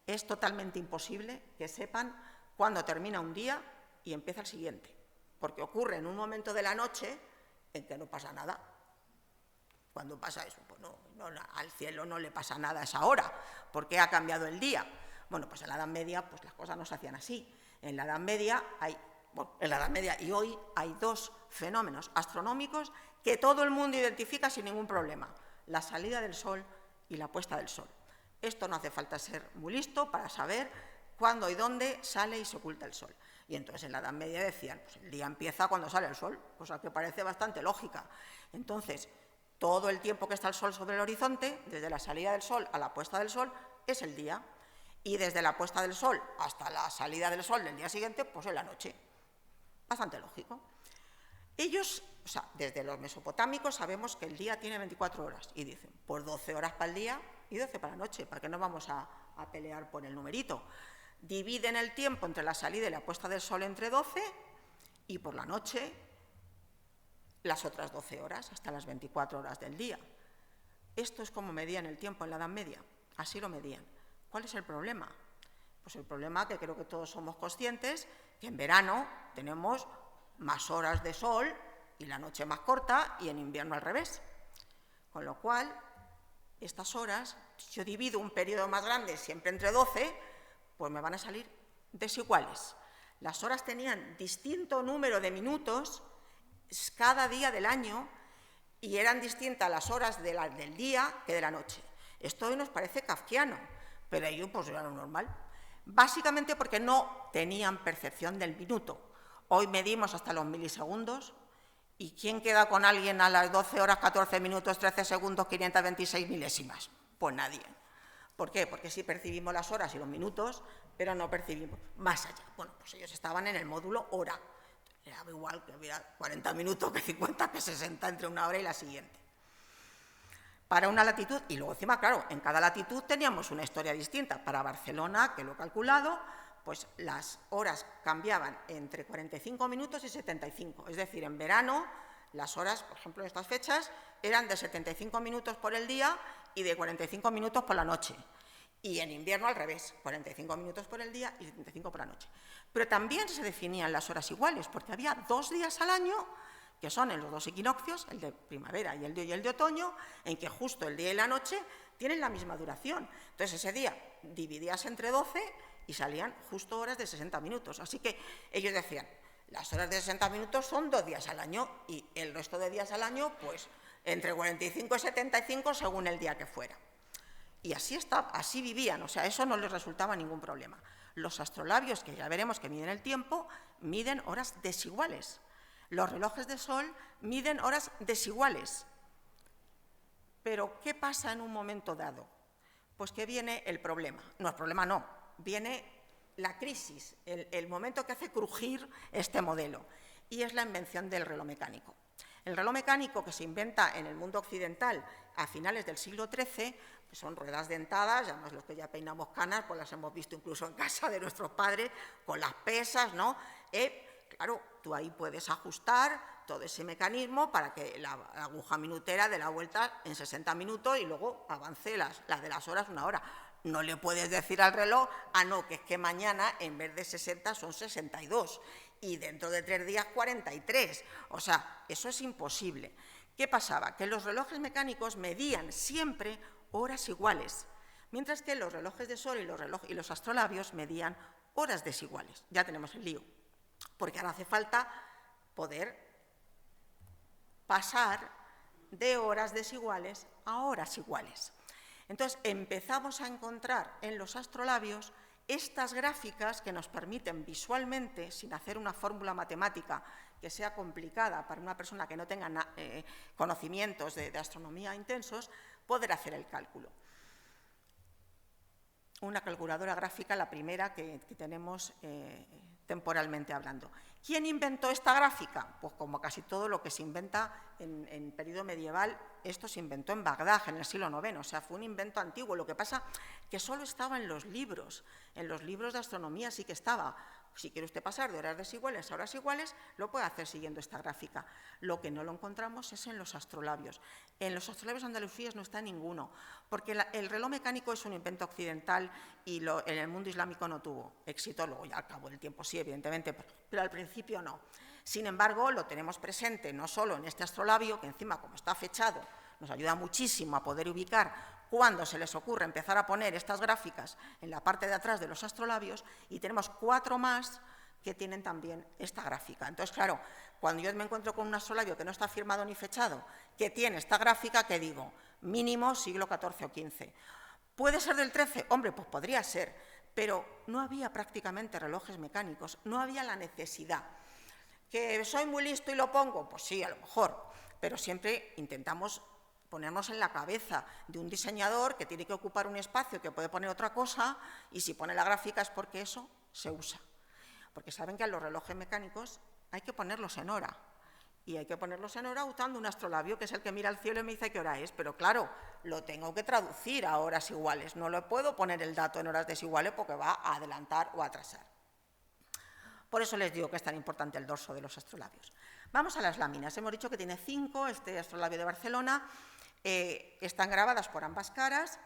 Speaker 2: es totalmente imposible que sepan cuándo termina un día y empieza el siguiente, porque ocurre en un momento de la noche en que no pasa nada. Cuando pasa eso, pues al cielo no le pasa nada a esa hora, porque ha cambiado el día. Bueno, pues en la Edad Media pues las cosas no se hacían así. En la Edad Media y hoy hay 2 fenómenos astronómicos que todo el mundo identifica sin ningún problema: la salida del Sol y la puesta del Sol. Esto no hace falta ser muy listo para saber cuándo y dónde sale y se oculta el Sol. Y entonces en la Edad Media decían, pues el día empieza cuando sale el Sol, cosa que parece bastante lógica. Entonces, todo el tiempo que está el Sol sobre el horizonte, desde la salida del Sol a la puesta del Sol, es el día. Y desde la puesta del Sol hasta la salida del Sol del día siguiente, pues es la noche. Bastante lógico. Ellos, o sea, desde los mesopotámicos sabemos que el día tiene 24 horas y dicen, pues 12 horas para el día y 12 para la noche, ¿para qué nos vamos a pelear por el numerito? Dividen el tiempo entre la salida y la puesta del Sol entre 12 y por la noche las otras 12 horas, hasta las 24 horas del día. Esto es como medían el tiempo en la Edad Media, así lo medían. ¿Cuál es el problema? Pues el problema, que creo que todos somos conscientes, que en verano tenemos más horas de sol y la noche más corta, y en invierno al revés. Con lo cual, estas horas, yo divido un periodo más grande siempre entre 12, pues me van a salir desiguales. Las horas tenían distinto número de minutos cada día del año y eran distintas las horas del día que de la noche. Esto hoy nos parece kafkiano, pero ellos pues era lo normal. Básicamente porque no tenían percepción del minuto. Hoy medimos hasta los milisegundos y ¿quién queda con alguien a las 12 horas, 14 minutos, 13 segundos, 526 milésimas? Pues nadie. ¿Por qué? Porque sí percibimos las horas y los minutos, pero no percibimos más allá. Bueno, pues ellos estaban en el módulo hora. Era igual que hubiera 40 minutos, que 50, que 60 entre una hora y la siguiente. Para una latitud, y luego encima, claro, en cada latitud teníamos una historia distinta. Para Barcelona, que lo he calculado, pues las horas cambiaban entre 45 minutos y 75. Es decir, en verano las horas, por ejemplo, en estas fechas, eran de 75 minutos por el día y de 45 minutos por la noche. Y en invierno al revés, 45 minutos por el día y 75 por la noche. Pero también se definían las horas iguales, porque había 2 días al año, que son en los 2 equinoccios, el de primavera y el de otoño, en que justo el día y la noche tienen la misma duración. Entonces ese día dividías entre 12 y salían justo horas de 60 minutos. Así que ellos decían, las horas de 60 minutos son 2 días al año y el resto de días al año, pues entre 45 y 75 según el día que fuera. Y así vivían, o sea, eso no les resultaba ningún problema. Los astrolabios, que ya veremos que miden el tiempo, miden horas desiguales. Los relojes de sol miden horas desiguales. Pero, ¿qué pasa en un momento dado? Pues que viene el problema. No, el problema no. Viene la crisis, el momento que hace crujir este modelo. Y es la invención del reloj mecánico. El reloj mecánico, que se inventa en el mundo occidental a finales del siglo XIII, pues son ruedas dentadas, y además los que ya peinamos canas, pues las hemos visto incluso en casa de nuestros padres, con las pesas, ¿no? Claro, tú ahí puedes ajustar todo ese mecanismo para que la aguja minutera dé la vuelta en 60 minutos y luego avance las de las horas 1 hora. No le puedes decir al reloj, no, que es que mañana en vez de 60 son 62 y dentro de 3 días 43. O sea, eso es imposible. ¿Qué pasaba? Que los relojes mecánicos medían siempre horas iguales, mientras que los relojes de sol y los astrolabios medían horas desiguales. Ya tenemos el lío, porque ahora hace falta poder pasar de horas desiguales a horas iguales. Entonces, empezamos a encontrar en los astrolabios estas gráficas que nos permiten visualmente, sin hacer una fórmula matemática que sea complicada para una persona que no tenga conocimientos de astronomía intensos, poder hacer el cálculo. Una calculadora gráfica, la primera que tenemos temporalmente hablando. ¿Quién inventó esta gráfica? Pues como casi todo lo que se inventa en periodo medieval, esto se inventó en Bagdad en el siglo IX, o sea, fue un invento antiguo. Lo que pasa que solo estaba en los libros de astronomía sí que estaba. Si quiere usted pasar de horas desiguales a horas iguales, lo puede hacer siguiendo esta gráfica. Lo que no lo encontramos es en los astrolabios. En los astrolabios andalusíes no está ninguno, porque el reloj mecánico es un invento occidental y en el mundo islámico no tuvo éxito. Luego ya al cabo del tiempo sí, evidentemente, pero al principio no. Sin embargo, lo tenemos presente no solo en este astrolabio, que encima, como está fechado, nos ayuda muchísimo a poder ubicar cuando se les ocurre empezar a poner estas gráficas en la parte de atrás de los astrolabios, y tenemos 4 más que tienen también esta gráfica. Entonces, claro, cuando yo me encuentro con un astrolabio que no está firmado ni fechado, que tiene esta gráfica, ¿qué digo? Mínimo siglo XIV o XV. ¿Puede ser del XIII? Hombre, pues podría ser, pero no había prácticamente relojes mecánicos, no había la necesidad. ¿Que soy muy listo y lo pongo? Pues sí, a lo mejor, pero siempre intentamos ponernos en la cabeza de un diseñador que tiene que ocupar un espacio, que puede poner otra cosa, y si pone la gráfica es porque eso se usa. Porque saben que a los relojes mecánicos hay que ponerlos en hora, y hay que ponerlos en hora usando un astrolabio, que es el que mira al cielo y me dice qué hora es, pero claro, lo tengo que traducir a horas iguales, no le puedo poner el dato en horas desiguales porque va a adelantar o a atrasar. Por eso les digo que es tan importante el dorso de los astrolabios. Vamos a las láminas. Hemos dicho que tiene 5, este astrolabio de Barcelona. Están grabadas por ambas caras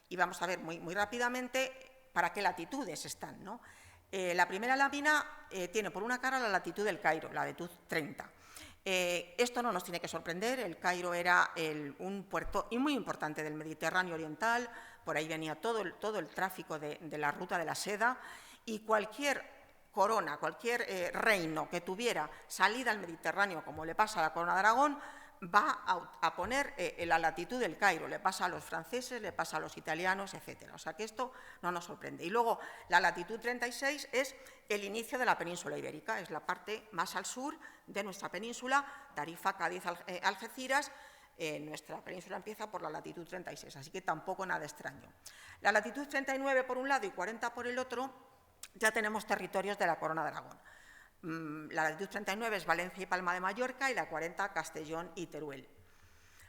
Speaker 2: y vamos a ver muy rápidamente para qué latitudes están, ¿no? La primera lámina tiene por una cara la latitud del Cairo, la latitud 30. Esto no nos tiene que sorprender. El Cairo era un puerto muy importante del Mediterráneo oriental, por ahí venía todo el tráfico de la ruta de la seda, y cualquier corona, cualquier reino que tuviera salida al Mediterráneo, como le pasa a la corona de Aragón, va a poner la latitud del Cairo, le pasa a los franceses, le pasa a los italianos, etc. O sea que esto no nos sorprende. Y luego la latitud 36 es el inicio de la península ibérica, es la parte más al sur de nuestra península, Tarifa, Cádiz, Algeciras. Nuestra península empieza por la latitud 36, así que tampoco nada extraño. La latitud 39 por un lado y 40 por el otro, ya tenemos territorios de la corona de Aragón. La latitud 39 es Valencia y Palma de Mallorca y la 40 Castellón y Teruel.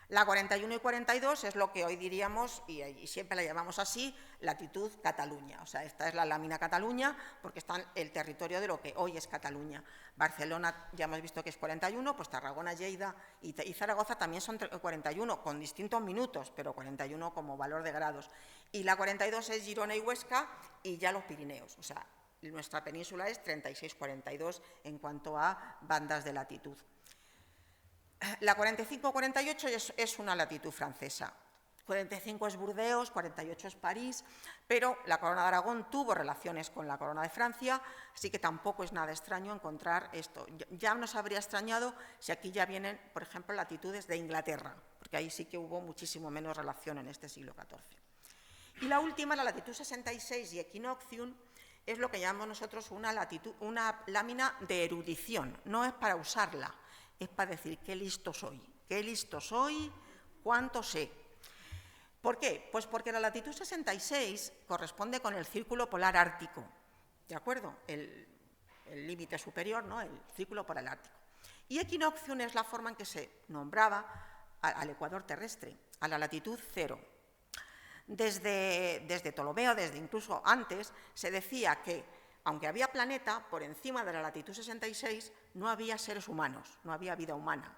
Speaker 2: La 41 y 42 es lo que hoy diríamos, y siempre la llamamos así, latitud Cataluña. O sea, esta es la lámina Cataluña porque está en el territorio de lo que hoy es Cataluña. Barcelona ya hemos visto que es 41, pues Tarragona, Lleida y Zaragoza también son 41, con distintos minutos, pero 41 como valor de grados. Y la 42 es Girona y Huesca y ya los Pirineos. O sea, nuestra península es 36-42 en cuanto a bandas de latitud. La 45-48 es una latitud francesa. 45 es Burdeos, 48 es París, pero la corona de Aragón tuvo relaciones con la corona de Francia, así que tampoco es nada extraño encontrar esto. Ya nos habría extrañado si aquí ya vienen, por ejemplo, latitudes de Inglaterra, porque ahí sí que hubo muchísimo menos relación en este siglo XIV. Y la última, la latitud 66 y Equinoctium, es lo que llamamos nosotros una lámina de erudición. No es para usarla, es para decir qué listo soy, cuánto sé. ¿Por qué? Pues porque la latitud 66 corresponde con el círculo polar ártico, ¿de acuerdo? El límite superior, ¿no? El círculo polar ártico. Y Equinoctium es la forma en que se nombraba al ecuador terrestre, a la latitud 0. Desde Ptolomeo, desde incluso antes, se decía que, aunque había planeta, por encima de la latitud 66 no había seres humanos, no había vida humana.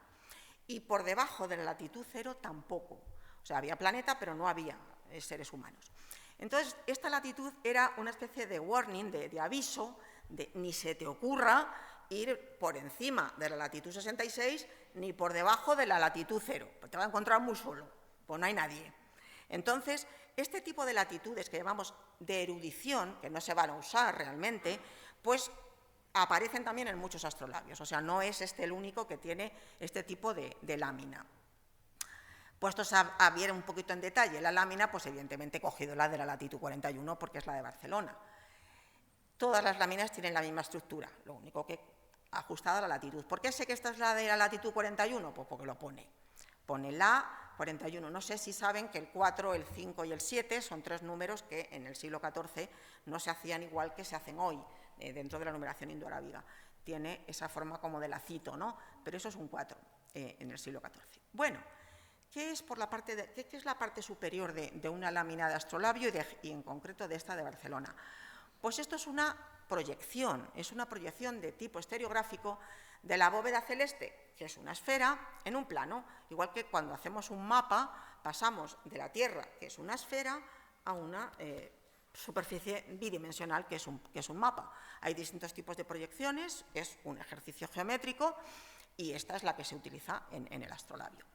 Speaker 2: Y por debajo de la latitud 0 tampoco. O sea, había planeta, pero no había seres humanos. Entonces, esta latitud era una especie de warning, de aviso, de ni se te ocurra ir por encima de la latitud 66 ni por debajo de la latitud 0. Pues te vas a encontrar muy solo, pues no hay nadie. Entonces, este tipo de latitudes que llamamos de erudición, que no se van a usar realmente, pues aparecen también en muchos astrolabios. O sea, no es este el único que tiene este tipo de lámina. Puestos a ver un poquito en detalle la lámina, pues evidentemente he cogido la de la latitud 41 porque es la de Barcelona. Todas las láminas tienen la misma estructura, lo único que ajustada a la latitud. ¿Por qué sé que esta es la de la latitud 41? Pues porque lo pone. Pone la 41. No sé si saben que el 4, el 5 y el 7 son tres números que en el siglo XIV no se hacían igual que se hacen hoy dentro de la numeración indoarábiga. Tiene esa forma como de lacito, ¿no? Pero eso es un 4 en el siglo XIV. Bueno, ¿qué es la parte superior de una lámina de astrolabio y en concreto de esta de Barcelona? Pues esto es una proyección de tipo estereográfico de la bóveda celeste, que es una esfera, en un plano, igual que cuando hacemos un mapa pasamos de la Tierra, que es una esfera, a una superficie bidimensional, que es un mapa. Hay distintos tipos de proyecciones, es un ejercicio geométrico y esta es la que se utiliza en el astrolabio.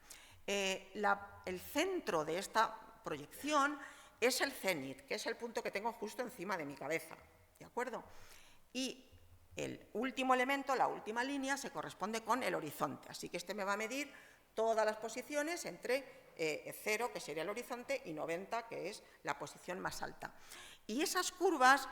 Speaker 2: El centro de esta proyección es el cénit, que es el punto que tengo justo encima de mi cabeza, ¿de acuerdo? Y el último elemento, la última línea, se corresponde con el horizonte, así que este me va a medir todas las posiciones entre 0, que sería el horizonte, y 90, que es la posición más alta. Y esas curvas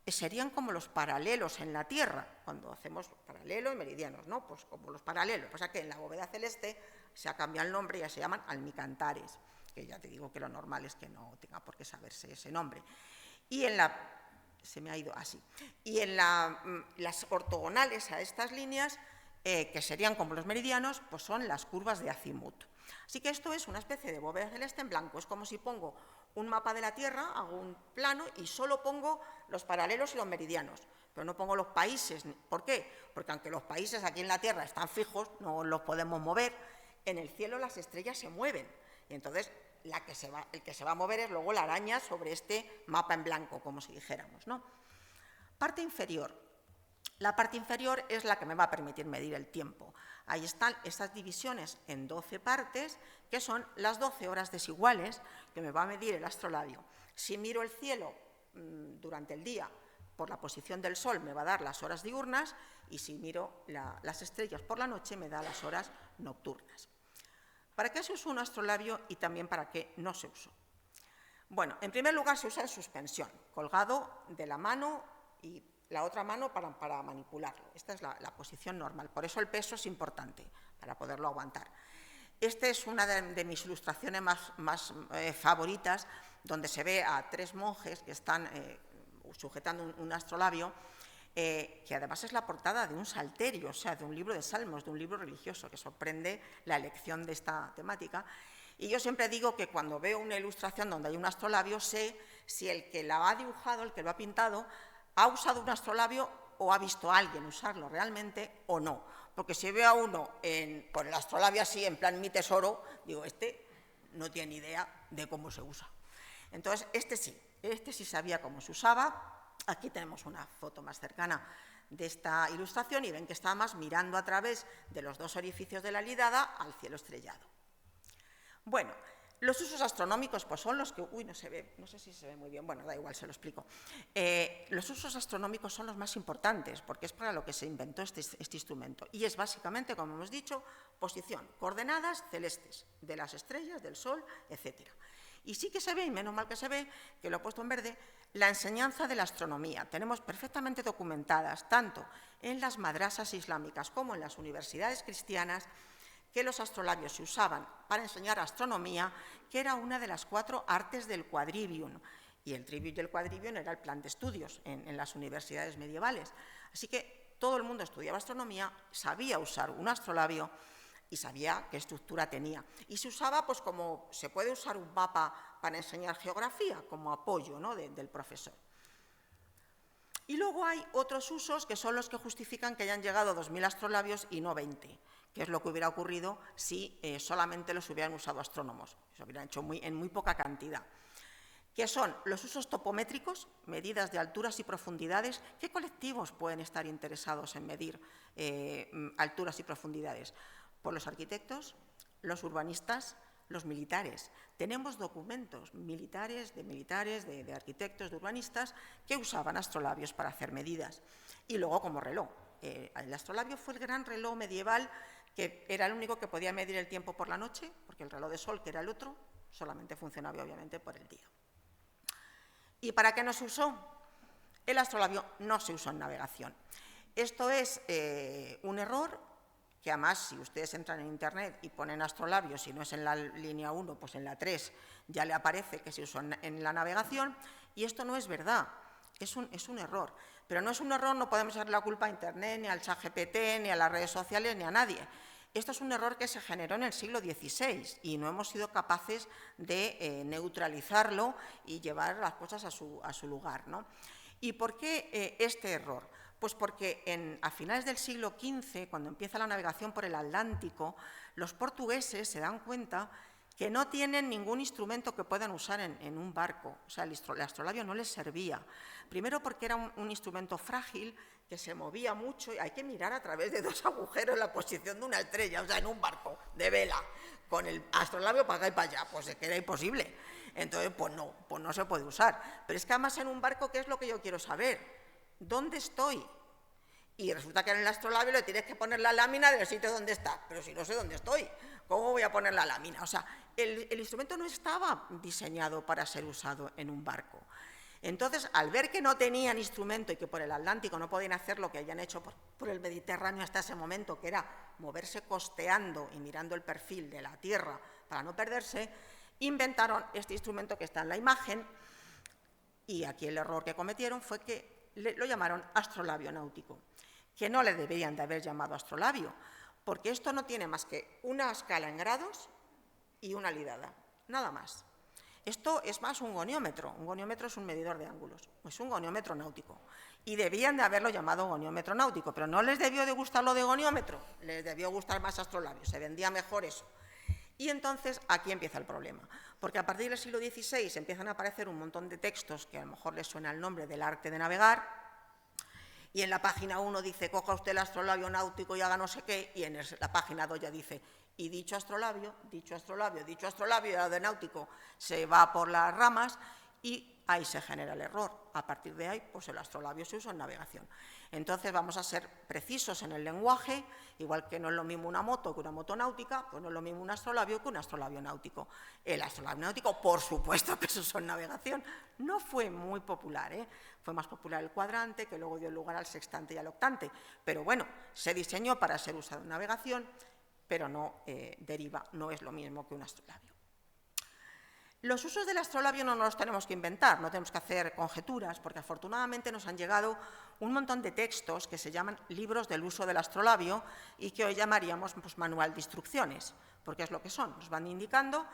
Speaker 2: serían como los paralelos en la Tierra, cuando hacemos paralelo y meridianos, ¿no? Pues como los paralelos, pasa que en la bóveda celeste se ha cambiado el nombre y ya se llaman almicantares, que ya te digo que lo normal es que no tenga por qué saberse ese nombre. Y en las ortogonales a estas líneas, que serían como los meridianos, pues son las curvas de azimut. Así que esto es una especie de bóveda celeste en blanco, es como si pongo un mapa de la Tierra, hago un plano y solo pongo los paralelos y los meridianos, pero no pongo los países. ¿Por qué? Porque aunque los países aquí en la Tierra están fijos, no los podemos mover, en el cielo las estrellas se mueven, y entonces el que se va a mover es luego la araña sobre este mapa en blanco, como si dijéramos, ¿no? Parte inferior. La parte inferior es la que me va a permitir medir el tiempo. Ahí están estas divisiones en 12 partes, que son las 12 horas desiguales que me va a medir el astrolabio. Si miro el cielo durante el día por la posición del Sol, me va a dar las horas diurnas, y si miro las estrellas por la noche, me da las horas nocturnas. ¿Para qué se usa un astrolabio y también para qué no se usó? Bueno, en primer lugar se usa en suspensión, colgado de la mano y la otra mano para manipularlo. Esta es la posición normal, por eso el peso es importante, para poderlo aguantar. Esta es una de mis ilustraciones más favoritas, donde se ve a 3 monjes que están sujetando un astrolabio, que además es la portada de un salterio, o sea, de un libro de salmos, de un libro religioso, que sorprende la elección de esta temática. Y yo siempre digo que cuando veo una ilustración donde hay un astrolabio, sé si el que la ha dibujado, el que lo ha pintado, ha usado un astrolabio o ha visto a alguien usarlo realmente o no. Porque si veo a uno con el astrolabio así, en plan mi tesoro, digo, este no tiene ni idea de cómo se usa. Entonces, este sí sabía cómo se usaba. Aquí tenemos una foto más cercana de esta ilustración y ven que está más mirando a través de los 2 orificios de la lidada al cielo estrellado. Bueno, los usos astronómicos pues son los que... Uy, no se ve, no sé si se ve muy bien, bueno, da igual, se lo explico. Los usos astronómicos son los más importantes porque es para lo que se inventó este instrumento y es básicamente, como hemos dicho, posición, coordenadas celestes de las estrellas, del Sol, etc. Y sí que se ve, y menos mal que se ve, que lo he puesto en verde, la enseñanza de la astronomía. Tenemos perfectamente documentadas, tanto en las madrasas islámicas como en las universidades cristianas, que los astrolabios se usaban para enseñar astronomía, que era una de las 4 artes del quadrivium. Y el trivium y el quadrivium era el plan de estudios en las universidades medievales. Así que todo el mundo estudiaba astronomía, sabía usar un astrolabio y sabía qué estructura tenía. Y se usaba, pues como se puede usar un mapa para enseñar geografía, como apoyo, ¿no?, del profesor. Y luego hay otros usos que son los que justifican que hayan llegado 2000 astrolabios y no 20, que es lo que hubiera ocurrido si solamente los hubieran usado astrónomos. Se hubieran hecho en muy poca cantidad. Que son los usos topométricos, medidas de alturas y profundidades. ¿Qué colectivos pueden estar interesados en medir alturas y profundidades? Pues los arquitectos, los urbanistas, los militares. Tenemos documentos militares, de arquitectos, de urbanistas, que usaban astrolabios para hacer medidas. Y luego como reloj. El astrolabio fue el gran reloj medieval, que era el único que podía medir el tiempo por la noche, porque el reloj de sol, que era el otro, solamente funcionaba obviamente por el día. ¿Y para qué no se usó? El astrolabio no se usó en navegación. Esto es un error que además, si ustedes entran en Internet y ponen astrolabio, si no es en la línea 1, pues en la 3 ya le aparece que se usó en la navegación, y esto no es verdad, es un error. Pero no es un error, no podemos echarle la culpa a Internet, ni al ChatGPT, ni a las redes sociales, ni a nadie. Esto es un error que se generó en el siglo XVI y no hemos sido capaces de neutralizarlo y llevar las cosas a su lugar, ¿no? ¿Y por qué este error? Pues porque a finales del siglo XV, cuando empieza la navegación por el Atlántico, los portugueses se dan cuenta que no tienen ningún instrumento que puedan usar en un barco. O sea, el astrolabio no les servía. Primero porque era un instrumento frágil, que se movía mucho, y hay que mirar a través de 2 agujeros la posición de una estrella, o sea, en un barco de vela, con el astrolabio para acá y para allá, pues se queda imposible. Entonces, pues no se puede usar. Pero es que además en un barco, ¿qué es lo que yo quiero saber? ¿Dónde estoy? Y resulta que en el astrolabio le tienes que poner la lámina del sitio donde está. Pero si no sé dónde estoy, ¿cómo voy a poner la lámina? O sea, el instrumento no estaba diseñado para ser usado en un barco. Entonces, al ver que no tenían instrumento y que por el Atlántico no podían hacer lo que habían hecho por el Mediterráneo hasta ese momento, que era moverse costeando y mirando el perfil de la Tierra para no perderse, inventaron este instrumento que está en la imagen. Y aquí el error que cometieron fue que lo llamaron astrolabio náutico, que no le deberían de haber llamado astrolabio, porque esto no tiene más que una escala en grados y una lidada, nada más. Esto es más un goniómetro. Un goniómetro es un medidor de ángulos, es un goniómetro náutico. Y debían de haberlo llamado goniómetro náutico, pero no les debió de gustar lo de goniómetro, les debió gustar más astrolabio, se vendía mejor eso. Y entonces aquí empieza el problema, porque a partir del siglo XVI empiezan a aparecer un montón de textos que a lo mejor les suena el nombre del arte de navegar, Y en la página 1 dice, coja usted el astrolabio náutico y haga no sé qué, y en la página 2 ya dice, y dicho astrolabio, y el de náutico se va por las ramas y ahí se genera el error. A partir de ahí, pues el astrolabio se usa en navegación. Entonces vamos a ser precisos en el lenguaje, igual que no es lo mismo una moto que una moto náutica, pues no es lo mismo un astrolabio que un astrolabio náutico. El astrolabio náutico, por supuesto que se usó en navegación, no fue muy popular, fue más popular el cuadrante, que luego dio lugar al sextante y al octante, pero bueno, se diseñó para ser usado en navegación, pero no deriva, no es lo mismo que un astrolabio. Los usos del astrolabio no nos los tenemos que inventar, no tenemos que hacer conjeturas, porque afortunadamente nos han llegado un montón de textos que se llaman libros del uso del astrolabio y que hoy llamaríamos pues, manual de instrucciones, porque es lo que son, nos van indicando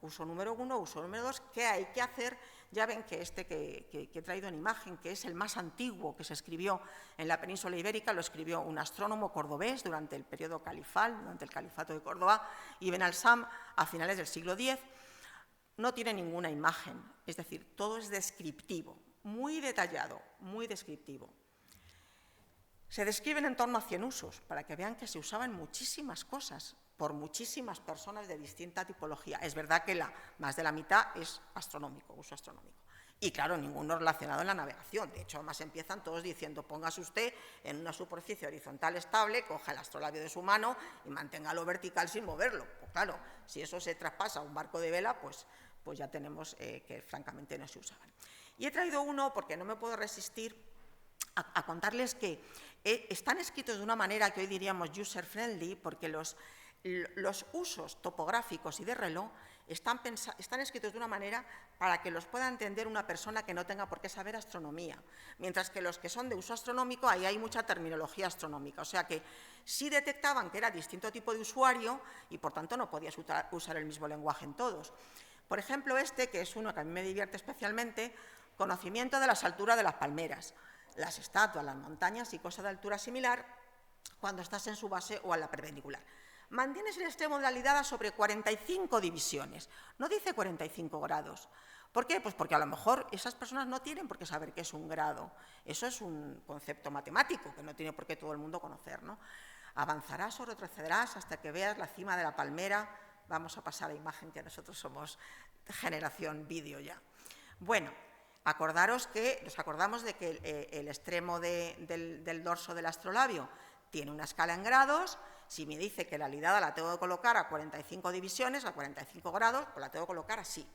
Speaker 2: uso número 1, uso número 2, qué hay que hacer. Ya ven que este que he traído en imagen, que es el más antiguo que se escribió en la península ibérica, lo escribió un astrónomo cordobés durante el periodo califal, durante el califato de Córdoba, Ibn al-Sam, a finales del siglo X. No tiene ninguna imagen, es decir, todo es descriptivo, muy detallado, muy descriptivo. Se describen en torno a 100 usos, para que vean que se usaban muchísimas cosas por muchísimas personas de distinta tipología. Es verdad que más de la mitad es astronómico, uso astronómico. Y claro, ninguno relacionado en la navegación. De hecho, además empiezan todos diciendo, póngase usted en una superficie horizontal estable, coja el astrolabio de su mano y manténgalo vertical sin moverlo. Pues claro, si eso se traspasa a un barco de vela, pues ya tenemos que francamente no se usaban. Y he traído uno porque no me puedo resistir a contarles que están escritos de una manera que hoy diríamos user-friendly, porque los usos topográficos y de reloj están escritos de una manera para que los pueda entender una persona que no tenga por qué saber astronomía, mientras que los que son de uso astronómico, ahí hay mucha terminología astronómica, o sea que sí detectaban que era distinto tipo de usuario y por tanto no podías usar el mismo lenguaje en todos. Por ejemplo, que es uno que a mí me divierte especialmente, conocimiento de las alturas de las palmeras, las estatuas, las montañas y cosas de altura similar cuando estás en su base o a la perpendicular. Mantienes el extremo de la lidada sobre 45 divisiones, no dice 45 grados. ¿Por qué? Pues porque a lo mejor esas personas no tienen por qué saber qué es un grado. Eso es un concepto matemático que no tiene por qué todo el mundo conocer, ¿no? Avanzarás o retrocederás hasta que veas la cima de la palmera. Vamos a pasar a imagen, que nosotros somos generación vídeo ya. Bueno, nos acordamos de que el extremo del dorso del astrolabio tiene una escala en grados. Si me dice que la lidada la tengo que colocar a 45 divisiones, a 45 grados, pues la tengo que colocar así.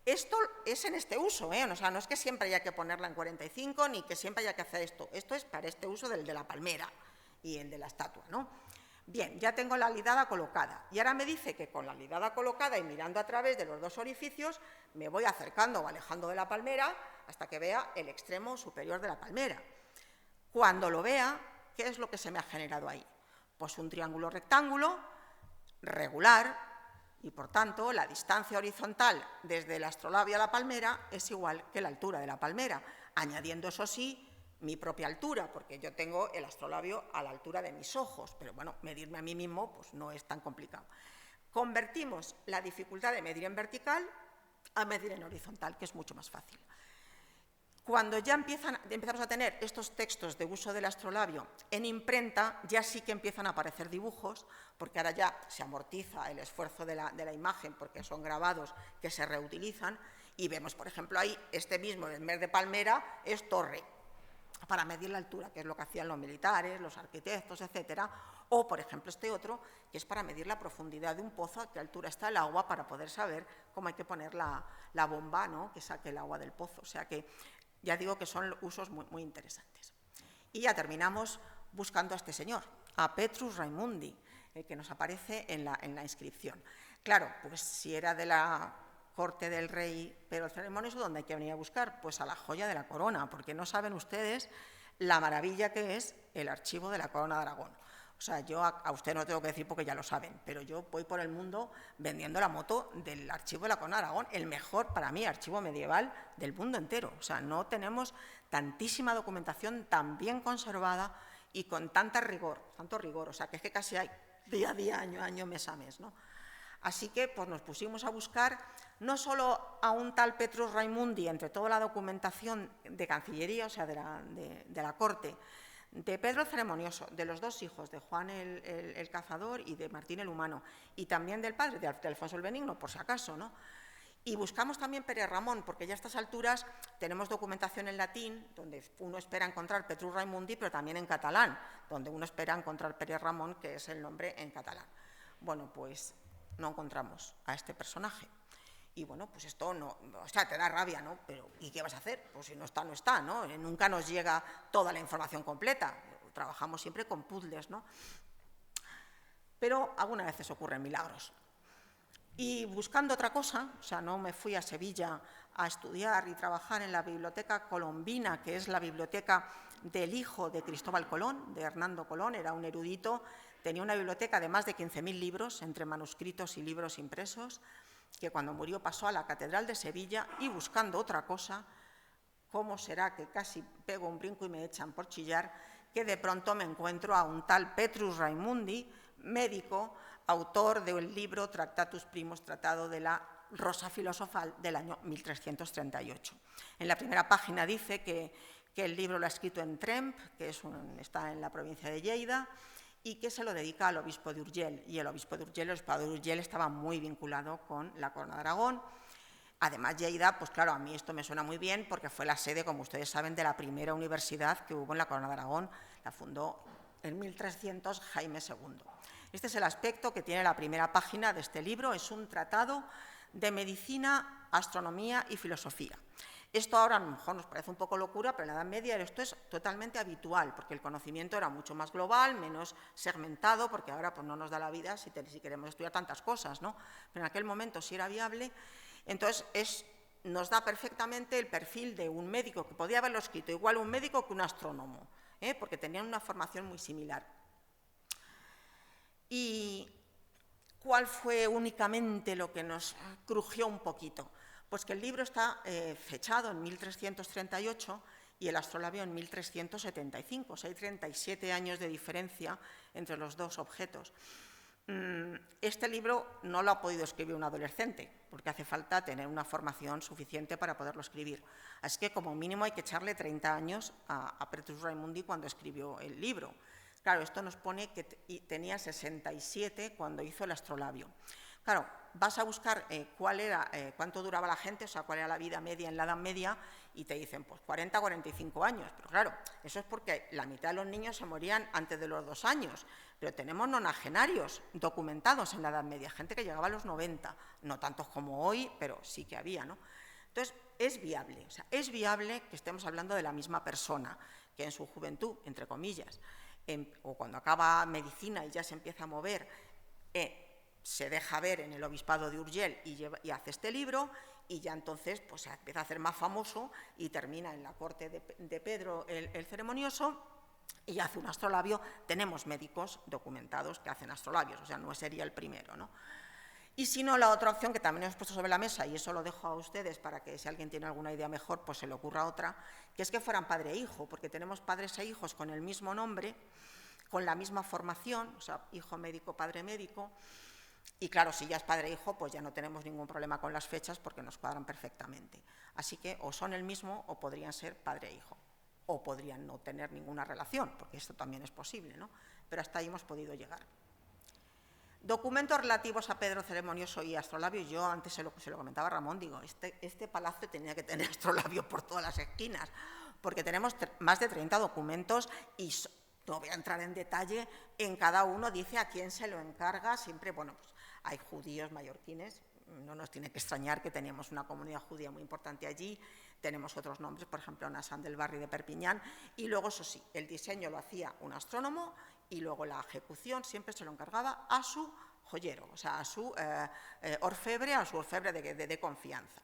Speaker 2: Esto es en este uso, o sea, no es que siempre haya que ponerla en 45 ni que siempre haya que hacer esto. Esto es para este uso del de la palmera y el de la estatua, ¿no? Bien, ya tengo la lidada colocada y ahora me dice que con la lidada colocada y mirando a través de los dos orificios me voy acercando o alejando de la palmera hasta que vea el extremo superior de la palmera. Cuando lo vea, ¿qué es lo que se me ha generado ahí? Pues un triángulo rectángulo regular y, por tanto, la distancia horizontal desde el astrolabio a la palmera es igual que la altura de la palmera, añadiendo, eso sí, mi propia altura, porque yo tengo el astrolabio a la altura de mis ojos, pero bueno, medirme a mí mismo pues no es tan complicado. Convertimos la dificultad de medir en vertical a medir en horizontal, que es mucho más fácil. Cuando ya empezamos a tener estos textos de uso del astrolabio en imprenta, ya sí que empiezan a aparecer dibujos, porque ahora ya se amortiza el esfuerzo de la imagen, porque son grabados que se reutilizan, y vemos, por ejemplo, ahí este mismo, en vez de palmera, es torre, para medir la altura, que es lo que hacían los militares, los arquitectos, etcétera, o, por ejemplo, este otro, que es para medir la profundidad de un pozo, a qué altura está el agua, para poder saber cómo hay que poner la bomba, ¿no?, que saque el agua del pozo. O sea que ya digo que son usos muy, muy interesantes. Y ya terminamos buscando a este señor, a Petrus Raimundi, que nos aparece en la inscripción. Claro, pues si era de la corte del rey Pedro el Ceremonioso, ¿dónde hay que venir a buscar? Pues a la joya de la corona, porque no saben ustedes la maravilla que es el archivo de la corona de Aragón. O sea, yo a usted no tengo que decir porque ya lo saben, pero yo voy por el mundo vendiendo la moto del archivo de la corona de Aragón, el mejor, para mí, archivo medieval del mundo entero. O sea, no tenemos tantísima documentación tan bien conservada y con tanto rigor. O sea, que es que casi hay día a día, año a año, mes a mes, ¿no? Así que pues, nos pusimos a buscar no solo a un tal Petrus Raimundi entre toda la documentación de Cancillería, o sea, de la corte, de Pedro el Ceremonioso, de los dos hijos, de Juan el Cazador y de Martín el Humano, y también del padre, de Alfonso el Benigno, por si acaso, ¿no? Y buscamos también Pere Ramón, porque ya a estas alturas tenemos documentación en latín, donde uno espera encontrar Petrus Raimundi, pero también en catalán, donde uno espera encontrar Pere Ramón, que es el nombre en catalán. Bueno, pues no encontramos a este personaje. Y bueno, pues esto no, o sea, te da rabia, ¿no? Pero ¿y qué vas a hacer? Pues si no está, no está, ¿no? Nunca nos llega toda la información completa. Trabajamos siempre con puzzles, ¿no? Pero algunas veces ocurren milagros. Y buscando otra cosa, o sea, no me fui a Sevilla a estudiar y trabajar en la Biblioteca Colombina, que es la biblioteca del hijo de Cristóbal Colón, de Hernando Colón, era un erudito, tenía una biblioteca de más de 15.000 libros, entre manuscritos y libros impresos, que cuando murió pasó a la Catedral de Sevilla, y buscando otra cosa, ¿cómo será que casi pego un brinco y me echan por chillar? Que de pronto me encuentro a un tal Petrus Raimundi, médico, autor del libro Tractatus Primus, Tratado de la Rosa Filosofal, del año 1338. En la primera página dice que el libro lo ha escrito en Tremp, que está en la provincia de Lleida, y que se lo dedica al obispo de Urgell. Y el obispo de Urgell estaba muy vinculado con la Corona de Aragón. Además, Lleida, pues claro, a mí esto me suena muy bien porque fue la sede, como ustedes saben, de la primera universidad que hubo en la Corona de Aragón. La fundó en 1300 Jaime II. Este es el aspecto que tiene la primera página de este libro. Es un tratado de medicina, astronomía y filosofía. Esto ahora a lo mejor nos parece un poco locura, pero en la Edad Media esto es totalmente habitual, porque el conocimiento era mucho más global, menos segmentado, porque ahora pues, no nos da la vida si queremos estudiar tantas cosas, ¿no? Pero en aquel momento sí era viable. Entonces nos da perfectamente el perfil de un médico, que podía haberlo escrito igual un médico que un astrónomo, porque tenían una formación muy similar. ¿Y cuál fue únicamente lo que nos crujió un poquito? Pues que el libro está fechado en 1338 y el astrolabio en 1375. O sea, hay 37 años de diferencia entre los dos objetos. Este libro no lo ha podido escribir un adolescente, porque hace falta tener una formación suficiente para poderlo escribir. Así que como mínimo hay que echarle 30 años a Petrus Raimundi cuando escribió el libro. Claro, esto nos pone que tenía 67 cuando hizo el astrolabio. Claro, vas a buscar cuánto duraba la gente, o sea, cuál era la vida media en la Edad Media, y te dicen, pues 40, 45 años. Pero claro, eso es porque la mitad de los niños se morían antes de los 2 años. Pero tenemos nonagenarios documentados en la Edad Media, gente que llegaba a los 90, no tantos como hoy, pero sí que había, ¿no? Entonces, es viable, o sea, es viable que estemos hablando de la misma persona, que en su juventud, entre comillas, o cuando acaba medicina y ya se empieza a mover, se deja ver en el obispado de Urgell y hace este libro, y ya entonces pues, se empieza a hacer más famoso y termina en la corte de Pedro el Ceremonioso y hace un astrolabio. Tenemos médicos documentados que hacen astrolabios, o sea, no sería el primero, ¿no? Y si no, la otra opción que también hemos puesto sobre la mesa, y eso lo dejo a ustedes para que si alguien tiene alguna idea mejor, pues se le ocurra otra, que es que fueran padre e hijo, porque tenemos padres e hijos con el mismo nombre, con la misma formación, o sea, hijo médico, padre médico, y claro, si ya es padre e hijo, pues ya no tenemos ningún problema con las fechas porque nos cuadran perfectamente. Así que o son el mismo o podrían ser padre e hijo, o podrían no tener ninguna relación, porque esto también es posible, ¿no? Pero hasta ahí hemos podido llegar. Documentos relativos a Pedro Ceremonioso y astrolabio. Yo antes se lo comentaba a Ramón, digo, este palacio tenía que tener astrolabio por todas las esquinas, porque tenemos más de 30 documentos y no voy a entrar en detalle, en cada uno dice a quién se lo encarga, siempre, bueno, pues hay judíos mallorquines, no nos tiene que extrañar que teníamos una comunidad judía muy importante allí, tenemos otros nombres, por ejemplo, Nassan del Barri de Perpiñán, y luego, eso sí, el diseño lo hacía un astrónomo y luego la ejecución siempre se lo encargaba a su joyero, o sea, a su orfebre, de confianza.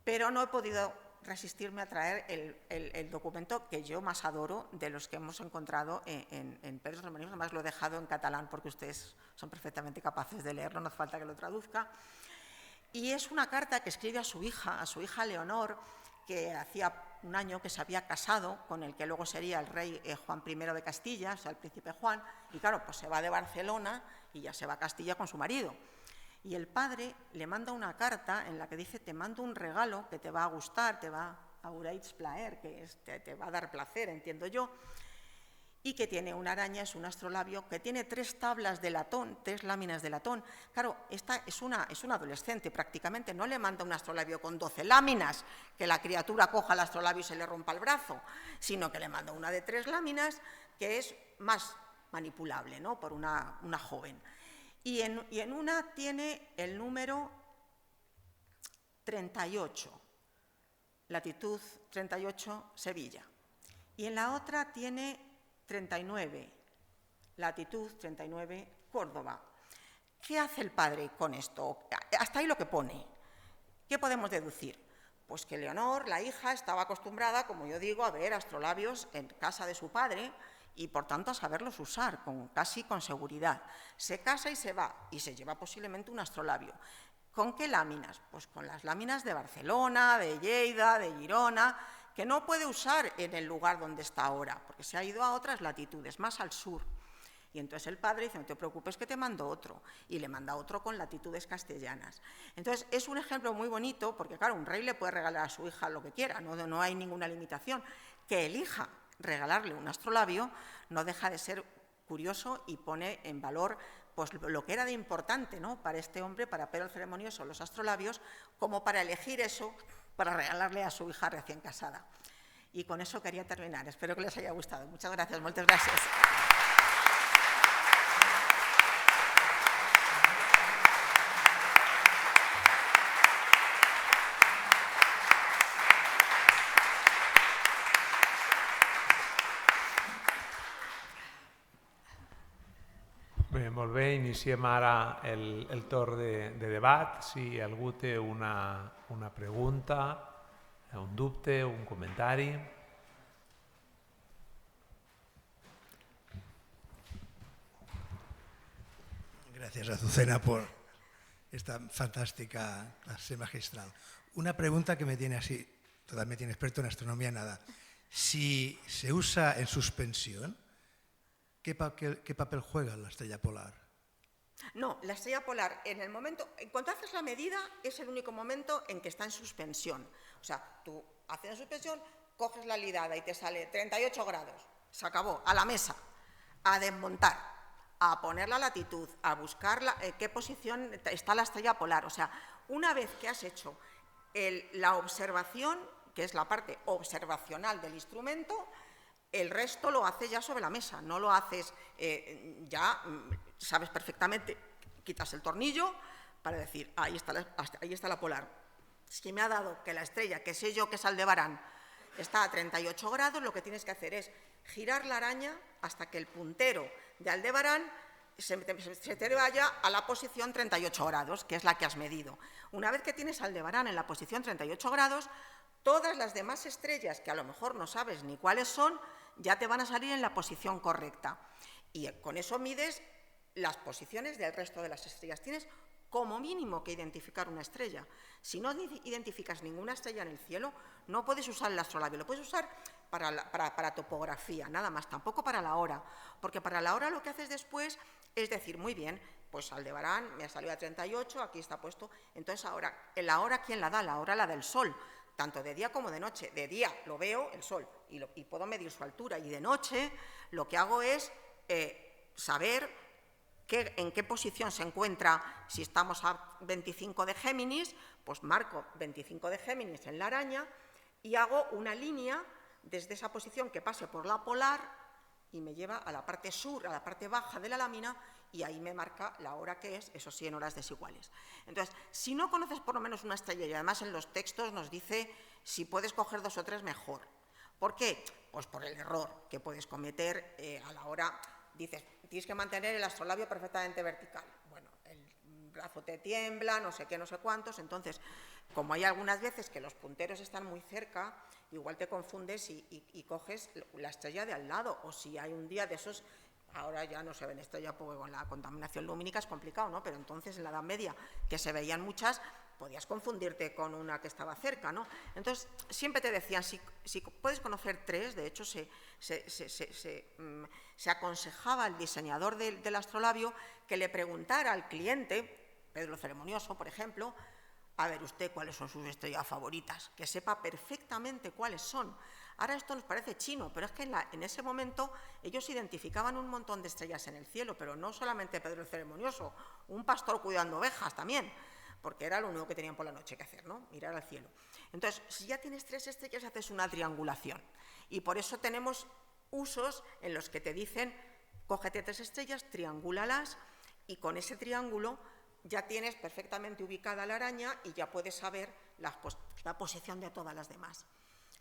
Speaker 2: Pero no he podido resistirme a traer el documento que yo más adoro de los que hemos encontrado en Pedro Ceremonioso. Además lo he dejado en catalán porque ustedes son perfectamente capaces de leerlo, no hace falta que lo traduzca. Y es una carta que escribe a su hija Leonor, que hacía un año que se había casado con el que luego sería el rey Juan I de Castilla, o sea, el príncipe Juan, y claro, pues se va de Barcelona y ya se va a Castilla con su marido. Y el padre le manda una carta en la que dice, te mando un regalo que te va a gustar, te va a plaer, que te va a dar placer, entiendo yo. y que tiene una araña, es un astrolabio, que tiene 3 tablas de latón, 3 láminas de latón. Claro, esta es una adolescente prácticamente, no le manda un astrolabio con 12 láminas, que la criatura coja el astrolabio y se le rompa el brazo, sino que le manda una de 3 láminas, que es más manipulable, ¿no?, por una joven. Y en una tiene el número 38, latitud 38, Sevilla. Y en la otra tiene 39, latitud 39, Córdoba. ¿Qué hace el padre con esto? Hasta ahí lo que pone. ¿Qué podemos deducir? Pues que Leonor, la hija, estaba acostumbrada, como yo digo, a ver astrolabios en casa de su padre y, por tanto, a saberlos usar casi con seguridad. Se casa y se va, y se lleva posiblemente un astrolabio. ¿Con qué láminas? Pues con las láminas de Barcelona, de Lleida, de Girona, que no puede usar en el lugar donde está ahora, porque se ha ido a otras latitudes, más al sur. Y entonces el padre dice, no te preocupes que te mando otro, y le manda otro con latitudes castellanas. Entonces es un ejemplo muy bonito, porque claro, un rey le puede regalar a su hija lo que quiera, no hay ninguna limitación. Que elija regalarle un astrolabio no deja de ser curioso y pone en valor pues lo que era de importante, ¿no?, para este hombre, para Pedro el Ceremonioso, los astrolabios, como para elegir eso para regalarle a su hija recién casada. Y con eso quería terminar. Espero que les haya gustado. Muchas gracias, muchas gracias.
Speaker 1: Bé, molt bé, iniciem ara el torn de debat. Si algú té una pregunta, un dubte, un comentari.
Speaker 3: Gracias, Azucena, por esta fantástica clase magistral. Una pregunta que me tiene así, totalmente inexperto en astronomía, nada. Si se usa en suspensión, ¿qué papel juega la estrella polar?
Speaker 2: No, la estrella polar, en el momento, en cuanto haces la medida, es el único momento en que está en suspensión. O sea, tú haces la suspensión, coges la lidada y te sale 38 grados, se acabó, a la mesa, a desmontar, a poner la latitud, a buscar qué posición está la estrella polar. O sea, una vez que has hecho la observación, que es la parte observacional del instrumento, el resto lo haces ya sobre la mesa, no lo haces ya, sabes perfectamente, quitas el tornillo para decir, ahí está la polar. Si me ha dado que la estrella, que sé yo que es Aldebarán, está a 38 grados, lo que tienes que hacer es girar la araña hasta que el puntero de Aldebarán se te vaya a la posición 38 grados, que es la que has medido. Una vez que tienes Aldebarán en la posición 38 grados, todas las demás estrellas, que a lo mejor no sabes ni cuáles son, ya te van a salir en la posición correcta. Y con eso mides las posiciones del resto de las estrellas. Tienes como mínimo que identificar una estrella. Si no identificas ninguna estrella en el cielo, no puedes usar el astrolabio. Lo puedes usar para topografía, nada más, tampoco para la hora. Porque para la hora lo que haces después es decir, muy bien, pues Aldebarán me ha salido a 38, aquí está puesto. Entonces ahora, ¿la hora quién la da? La hora la del sol, tanto de día como de noche. De día lo veo, el sol, y puedo medir su altura. Y de noche lo que hago es saber en qué posición se encuentra. Si estamos a 25 de Géminis, pues marco 25 de Géminis en la araña y hago una línea desde esa posición que pase por la polar y me lleva a la parte sur, a la parte baja de la lámina, y ahí me marca la hora que es, eso sí, en horas desiguales. Entonces, si no conoces por lo menos una estrella, y además en los textos nos dice si puedes coger 2 o 3, mejor. ¿Por qué? Pues por el error que puedes cometer a la hora. Dices, tienes que mantener el astrolabio perfectamente vertical. Bueno, el brazo te tiembla, no sé qué, no sé cuántos. Entonces, como hay algunas veces que los punteros están muy cerca, igual te confundes y coges la estrella de al lado. O si hay un día de esos, ahora ya no se ven estrellas porque con la contaminación lumínica es complicado, ¿no? Pero entonces en la Edad Media, que se veían muchas, podías confundirte con una que estaba cerca, ¿no? Entonces, siempre te decían, si puedes conocer 3, de hecho se aconsejaba al diseñador del astrolabio que le preguntara al cliente, Pedro el Ceremonioso, por ejemplo, a ver usted cuáles son sus estrellas favoritas, que sepa perfectamente cuáles son. Ahora esto nos parece chino, pero es que en ese momento ellos identificaban un montón de estrellas en el cielo, pero no solamente Pedro el Ceremonioso, un pastor cuidando ovejas también, porque era lo único que tenían por la noche que hacer, ¿no? Mirar al cielo. Entonces, si ya tienes 3 estrellas, haces una triangulación. Y por eso tenemos usos en los que te dicen, cógete 3 estrellas, triangúlalas, y con ese triángulo ya tienes perfectamente ubicada la araña y ya puedes saber la posición de todas las demás.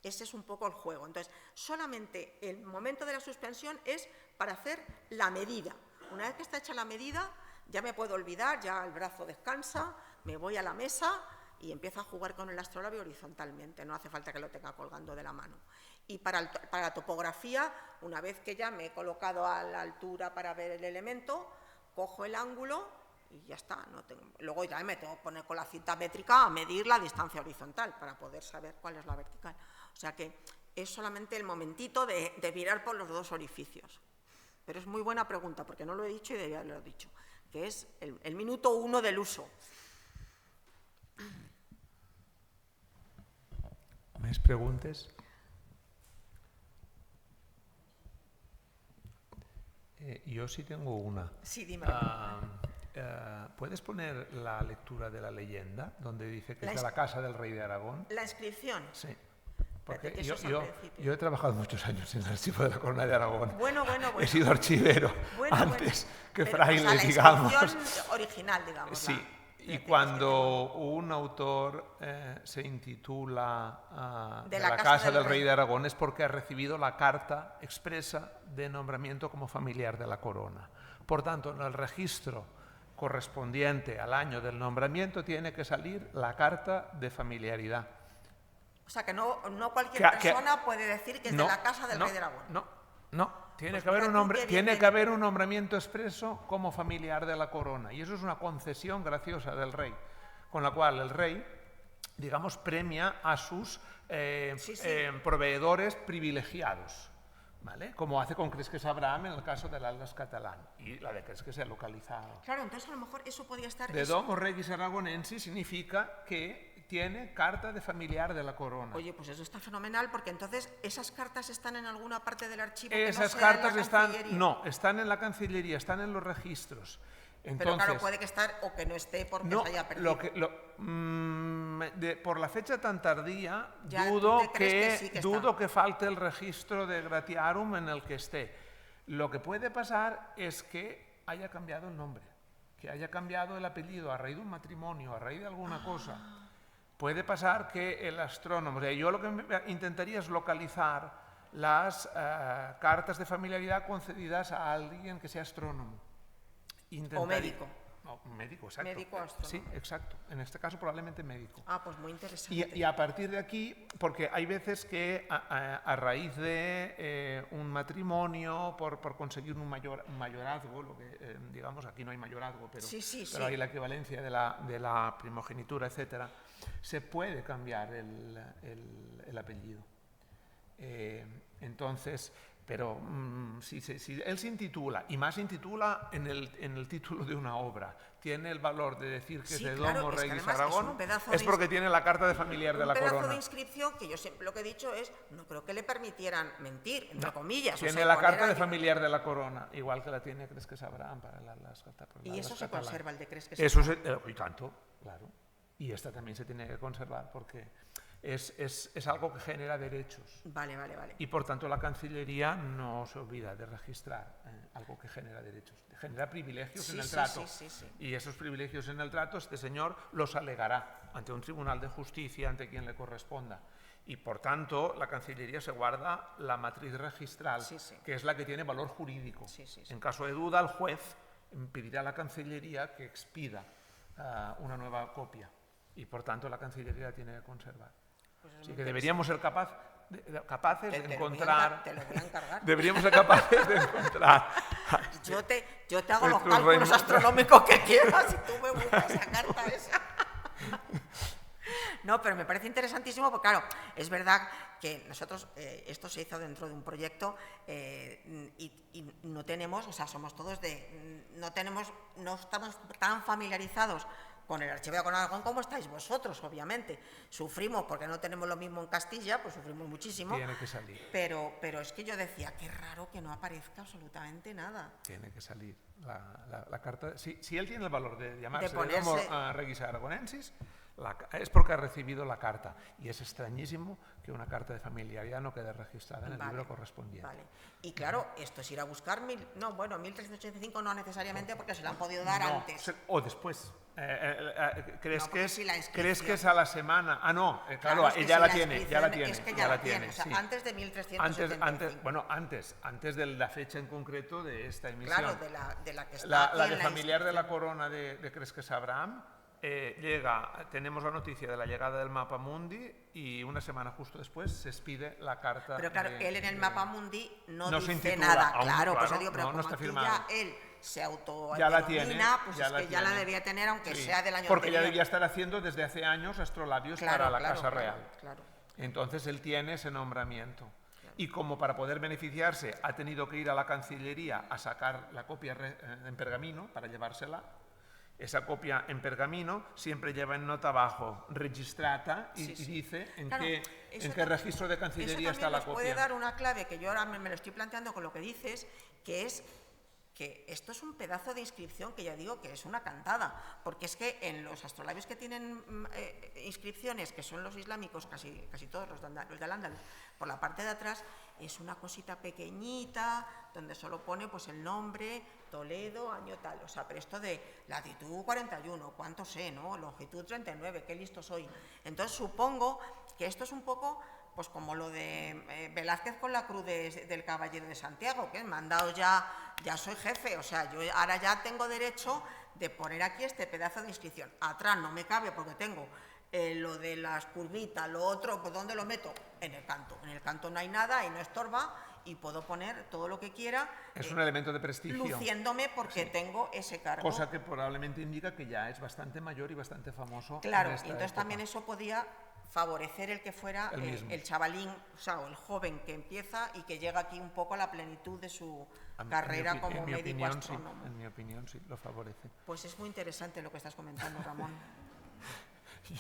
Speaker 2: Ese es un poco el juego. Entonces, solamente el momento de la suspensión es para hacer la medida. Una vez que está hecha la medida, ya me puedo olvidar, ya el brazo descansa, me voy a la mesa y empiezo a jugar con el astrolabio horizontalmente. No hace falta que lo tenga colgando de la mano. Y para la topografía, una vez que ya me he colocado a la altura para ver el elemento, cojo el ángulo y ya está. Luego ya me tengo que poner con la cinta métrica a medir la distancia horizontal para poder saber cuál es la vertical. O sea que es solamente el momentito de mirar por los 2 orificios. Pero es muy buena pregunta, porque no lo he dicho y debía haberlo dicho, que es el minuto 1 del uso.
Speaker 1: ¿Més preguntes? Yo sí tengo una.
Speaker 2: Sí, dime.
Speaker 1: ¿Puedes poner la lectura de la leyenda, donde dice que es de la casa del rey de Aragón?
Speaker 2: La inscripción.
Speaker 1: Sí. Porque yo he trabajado muchos años en el archivo de la Corona de Aragón.
Speaker 2: Bueno.
Speaker 1: He sido archivero antes que fraile, digamos.
Speaker 2: La inscripción original, digamos.
Speaker 1: Sí. Y cuando un autor se intitula de la Casa del Rey de Aragón es porque ha recibido la carta expresa de nombramiento como familiar de la corona. Por tanto, en el registro correspondiente al año del nombramiento tiene que salir la carta de familiaridad.
Speaker 2: O sea que no cualquier persona puede decir que es de la Casa del Rey de Aragón.
Speaker 1: No. Tiene
Speaker 2: Pues
Speaker 1: que haber un nombramiento expreso como familiar de la corona. Y eso es una concesión graciosa del rey, con la cual el rey, digamos, premia a sus proveedores privilegiados, ¿vale? Como hace con Cresques Abraham en el caso del Atlas catalán. Y la de Cresques se ha localizado.
Speaker 2: Claro, entonces a lo mejor eso podría estar...
Speaker 1: De Domus Regis Aragonensis significa que tiene carta de familiar de la corona.
Speaker 2: Oye, pues eso está fenomenal, porque entonces esas cartas están en alguna parte del archivo.
Speaker 1: Esas cartas están en la Cancillería, están en los registros. Entonces,
Speaker 2: pero claro, puede que estar o que no esté porque se haya perdido.
Speaker 1: Por la fecha tan tardía,
Speaker 2: ya,
Speaker 1: dudo que falte el registro de Gratiarum en el que esté. Lo que puede pasar es que haya cambiado el nombre, que haya cambiado el apellido a raíz de un matrimonio, a raíz de alguna cosa. Puede pasar que el astrónomo... yo lo que intentaría es localizar las cartas de familiaridad concedidas a alguien que sea astrónomo.
Speaker 2: O médico.
Speaker 1: No, médico, exacto.
Speaker 2: Médico astrónomo.
Speaker 1: Sí, exacto. En este caso probablemente médico.
Speaker 2: Pues muy interesante.
Speaker 1: Y a partir de aquí, porque hay veces que a raíz de un matrimonio, por conseguir un mayorazgo, lo que, digamos, aquí no hay mayorazgo, pero hay la equivalencia de la primogenitura, etcétera, se puede cambiar el apellido. Entonces, pero si él se intitula, y más se intitula en el título de una obra, tiene el valor de decir que es de Domus Regis Aragón, es porque tiene la carta de familiar de la corona.
Speaker 2: Un pedazo de inscripción que yo siempre lo que he dicho es, no creo que le permitieran mentir, entre comillas.
Speaker 1: Tiene la carta de familiar de la corona, igual que la tiene Cresques Abraham para las cartas.
Speaker 2: ¿Y eso se conserva, el de Cresques
Speaker 1: Abraham? Y tanto, claro. Y esta también se tiene que conservar porque es algo que genera derechos.
Speaker 2: Vale.
Speaker 1: Y por tanto la Cancillería no se olvida de registrar algo que genera derechos. Genera privilegios en el trato.
Speaker 2: Sí.
Speaker 1: Y esos privilegios en el trato este señor los alegará ante un tribunal de justicia, ante quien le corresponda. Y por tanto la Cancillería se guarda la matriz registral, que es la que tiene valor jurídico. En caso de duda, el juez pedirá a la Cancillería que expida una nueva copia. Y por tanto la Cancillería la tiene que conservar. Así que deberíamos ser capaces de encontrar...
Speaker 2: Te lo voy a encargar.
Speaker 1: Deberíamos ser capaces de encontrar...
Speaker 2: Yo te hago los cálculos astronómicos que quieras y tú me buscas esa carta esa. No, pero me parece interesantísimo porque, claro, es verdad que nosotros, esto se hizo dentro de un proyecto y no tenemos, o sea, somos todos no estamos tan familiarizados con el Archivo de Aragón como estáis vosotros, obviamente. Sufrimos porque no tenemos lo mismo en Castilla, pues sufrimos muchísimo.
Speaker 1: Tiene que salir.
Speaker 2: Pero es que yo decía, qué raro que no aparezca absolutamente nada.
Speaker 1: Tiene que salir la carta. Si él tiene el valor de llamarse Regis Aragonensis, es porque ha recibido la carta. Y es extrañísimo que una carta de familiaridad no quede registrada en el libro correspondiente.
Speaker 2: Vale. Y claro, esto es ir a buscar 1385 no necesariamente porque se la han podido dar antes.
Speaker 1: O después. ¿Crees que es
Speaker 2: la
Speaker 1: a la semana? Ah, no, claro, ella la tiene, ya la tiene.
Speaker 2: Es que ya la tiene, o sea, sí. Antes de 1375.
Speaker 1: Antes de la fecha en concreto de esta emisión.
Speaker 2: Claro, de la que está
Speaker 1: la de familiar de la corona de Cresques Abraham. Tenemos la noticia de la llegada del Mapa Mundi y una semana justo después se expide la carta.
Speaker 2: Pero claro, él en el Mapa Mundi no dice
Speaker 1: intitula,
Speaker 2: nada,
Speaker 1: aún,
Speaker 2: claro, pues digo, pero
Speaker 1: no está
Speaker 2: aquí
Speaker 1: firmado.
Speaker 2: Ya él se
Speaker 1: ya la tiene,
Speaker 2: pues es que ya la debía tener, aunque sea del año
Speaker 1: porque
Speaker 2: anterior.
Speaker 1: ya debía estar haciendo desde hace años astrolabios para la Casa Real.
Speaker 2: Claro.
Speaker 1: Entonces él tiene ese nombramiento. Y como para poder beneficiarse ha tenido que ir a la Cancillería a sacar la copia en pergamino para llevársela. Esa copia en pergamino siempre lleva en nota abajo registrata y dice en qué registro de Cancillería está la copia.
Speaker 2: Puede dar una clave que yo ahora me lo estoy planteando con lo que dices, que es que esto es un pedazo de inscripción que ya digo que es una cantada, porque es que en los astrolabios que tienen inscripciones, que son los islámicos, casi todos los de Al-Ándalus, por la parte de atrás es una cosita pequeñita donde solo pone pues el nombre, Toledo, año tal, o sea, pero esto de latitud 41, ¿cuánto sé, no? Longitud 39, qué listo soy. Entonces supongo que esto es un poco pues como lo de Velázquez con la cruz del Caballero de Santiago, que me han dado ya soy jefe, o sea, yo ahora ya tengo derecho de poner aquí este pedazo de inscripción. Atrás no me cabe porque tengo lo de las curvitas, lo otro, pues ¿dónde lo meto? En el canto. En el canto no hay nada y no estorba y puedo poner todo lo que quiera.
Speaker 1: Es un elemento de prestigio.
Speaker 2: Luciéndome porque tengo ese cargo.
Speaker 1: Cosa que probablemente indica que ya es bastante mayor y bastante famoso.
Speaker 2: Claro, y entonces también eso podía favorecer el que fuera el chavalín, o sea, o el joven que empieza y que llega aquí un poco a la plenitud de su carrera como médico astrónomo.
Speaker 1: En mi opinión, sí, lo favorece.
Speaker 2: Pues es muy interesante lo que estás comentando, Ramón.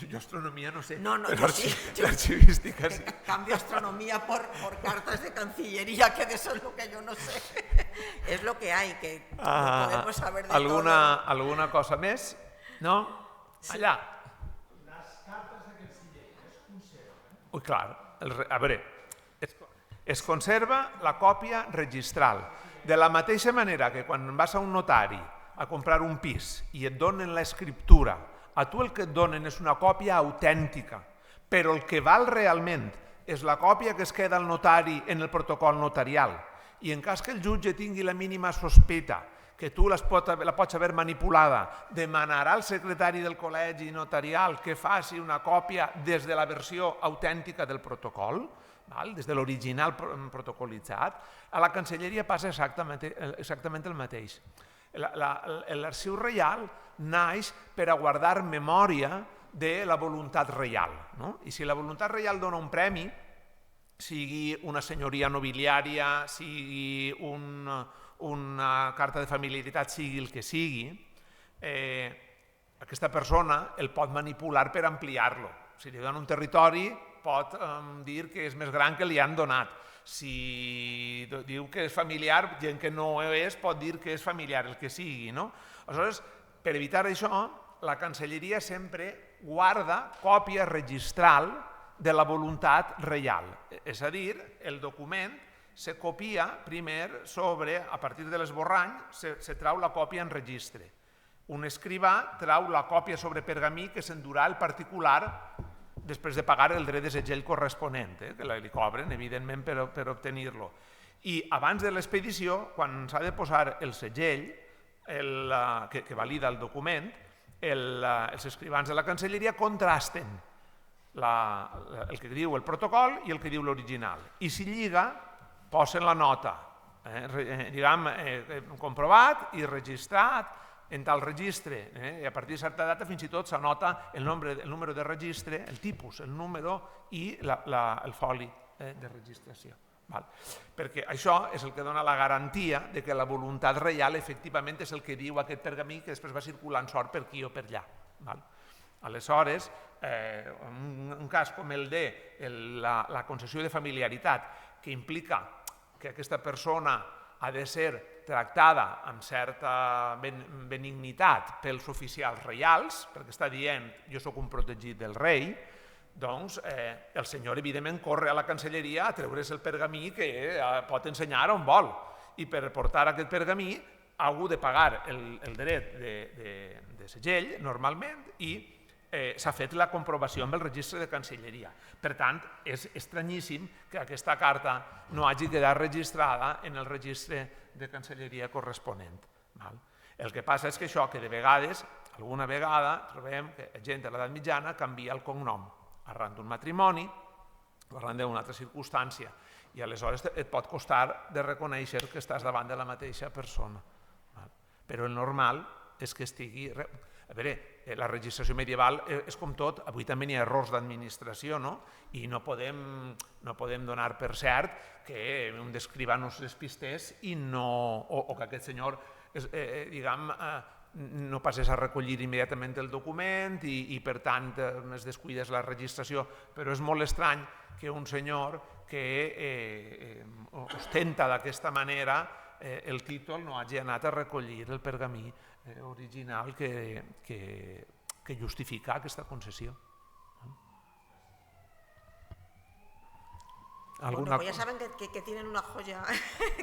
Speaker 1: Yo astronomía no sé,
Speaker 2: pero
Speaker 1: sí, la archivística sí.
Speaker 2: Cambio astronomía por cartas de Cancillería, que de eso es lo que yo no sé. Es lo que hay, que podemos saber de todo.
Speaker 1: ¿Alguna cosa més? No? Sí. Allà. Ui, clar, a veure, es conserva la còpia registral. De la mateixa manera que quan vas a un notari a comprar un pis i et donen l'escriptura, a tu el que et donen és una còpia autèntica, però el que val realment és la còpia que es queda al notari en el protocol notarial. I en cas que el jutge tingui la mínima sospita que tu la pots haver manipulada, demanarà al secretari del col·legi notarial que faci una còpia des de la versió autèntica del protocol, des de l'original protocolitzat. A la Cancelleria passa exactament el mateix. L'Arxiu Reial naix per a guardar memòria de la voluntat reial. I si la voluntat reial dona un premi, sigui una senyoria nobiliària, sigui una carta de familiaritat, sigui el que sigui, aquesta persona el pot manipular per ampliar-lo. Si li dona un territori, pot dir que és més gran que li han donat. Si diu que és familiar, gent que no ho és pot dir que és familiar, el que sigui. Aleshores, per evitar això, la Cancelleria sempre guarda còpia registral de la voluntat reial. És a dir, el document se copia primer sobre, a partir de l'esborrany, se trau la còpia en registre. Un escrivà trau la còpia sobre pergamí que s'endurà el particular després de pagar el dret de segell corresponent, que li cobren, evidentment, per obtenir-lo. I abans de l'expedició, quan s'ha de posar el segell que valida el document, els escrivans de la Cancelleria contrasten el que diu el protocol i el que diu l'original. I si lliga, posen la nota, diguem, comprovat i registrat en tal registre, i a partir de certa data fins i tot s'anota el número de registre, el tipus, el número i el foli de registració. Perquè això és el que dona la garantia de que la voluntat reial efectivament és el que diu aquest pergamí que després va circulant sort per aquí o per allà. Aleshores, un cas com el de la concessió de familiaritat, que implica que aquesta persona ha de ser tractada amb certa benignitat pels oficials reials, perquè està dient jo sóc un protegit del rei, doncs el senyor evidentment corre a la Cancelleria a treure's el pergamí que pot ensenyar on vol, i per portar aquest pergamí ha hagut de pagar el dret de segell normalment i s'ha fet la comprovació amb el registre de Cancelleria. Per tant, és estranyíssim que aquesta carta no hagi quedat registrada en el registre de Cancelleria corresponent. El que passa és que això, que de vegades, alguna vegada, trobem que gent de l'edat mitjana canvia el cognom arran d'un matrimoni o arran d'una altra circumstància, i aleshores et pot costar de reconèixer que estàs davant de la mateixa persona. Però el normal és que estigui... A veure, la registració medieval és com tot, avui també n'hi ha errors d'administració, i no podem donar per cert que un escrivà no es despistés o que aquest senyor, diguem, no passés a recollir immediatament el document i per tant es descuidés la registració, però és molt estrany que un senyor que ostenta d'aquesta manera el títol no hagi anat a recollir el pergamí original que justifica aquesta concessió.
Speaker 2: Bueno, pues ya saben que tienen una joya,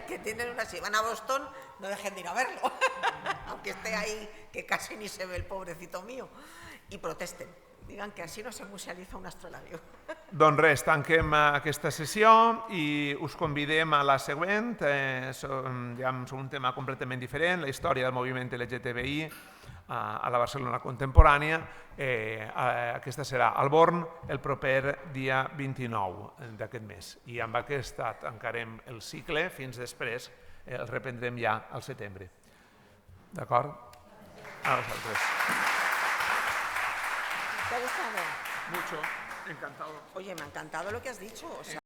Speaker 2: que tienen una... Si van a Boston, no dejen de ir a verlo, aunque esté ahí, que casi ni se ve el pobrecito mío, y protesten. Digan que així no se musealitza un astrolabio.
Speaker 1: Doncs res, tanquem aquesta sessió i us convidem a la següent. És un tema completament diferent, la història del moviment LGTBI a la Barcelona contemporània. Aquesta serà al Born el proper dia 29 d'aquest mes. I amb aquesta tancarem el cicle, fins després el reprendrem ja al setembre. D'acord? A vosaltres.
Speaker 2: ¿Te ha gustado?
Speaker 1: Mucho, encantado.
Speaker 2: Oye, me ha encantado lo que has dicho. O sea,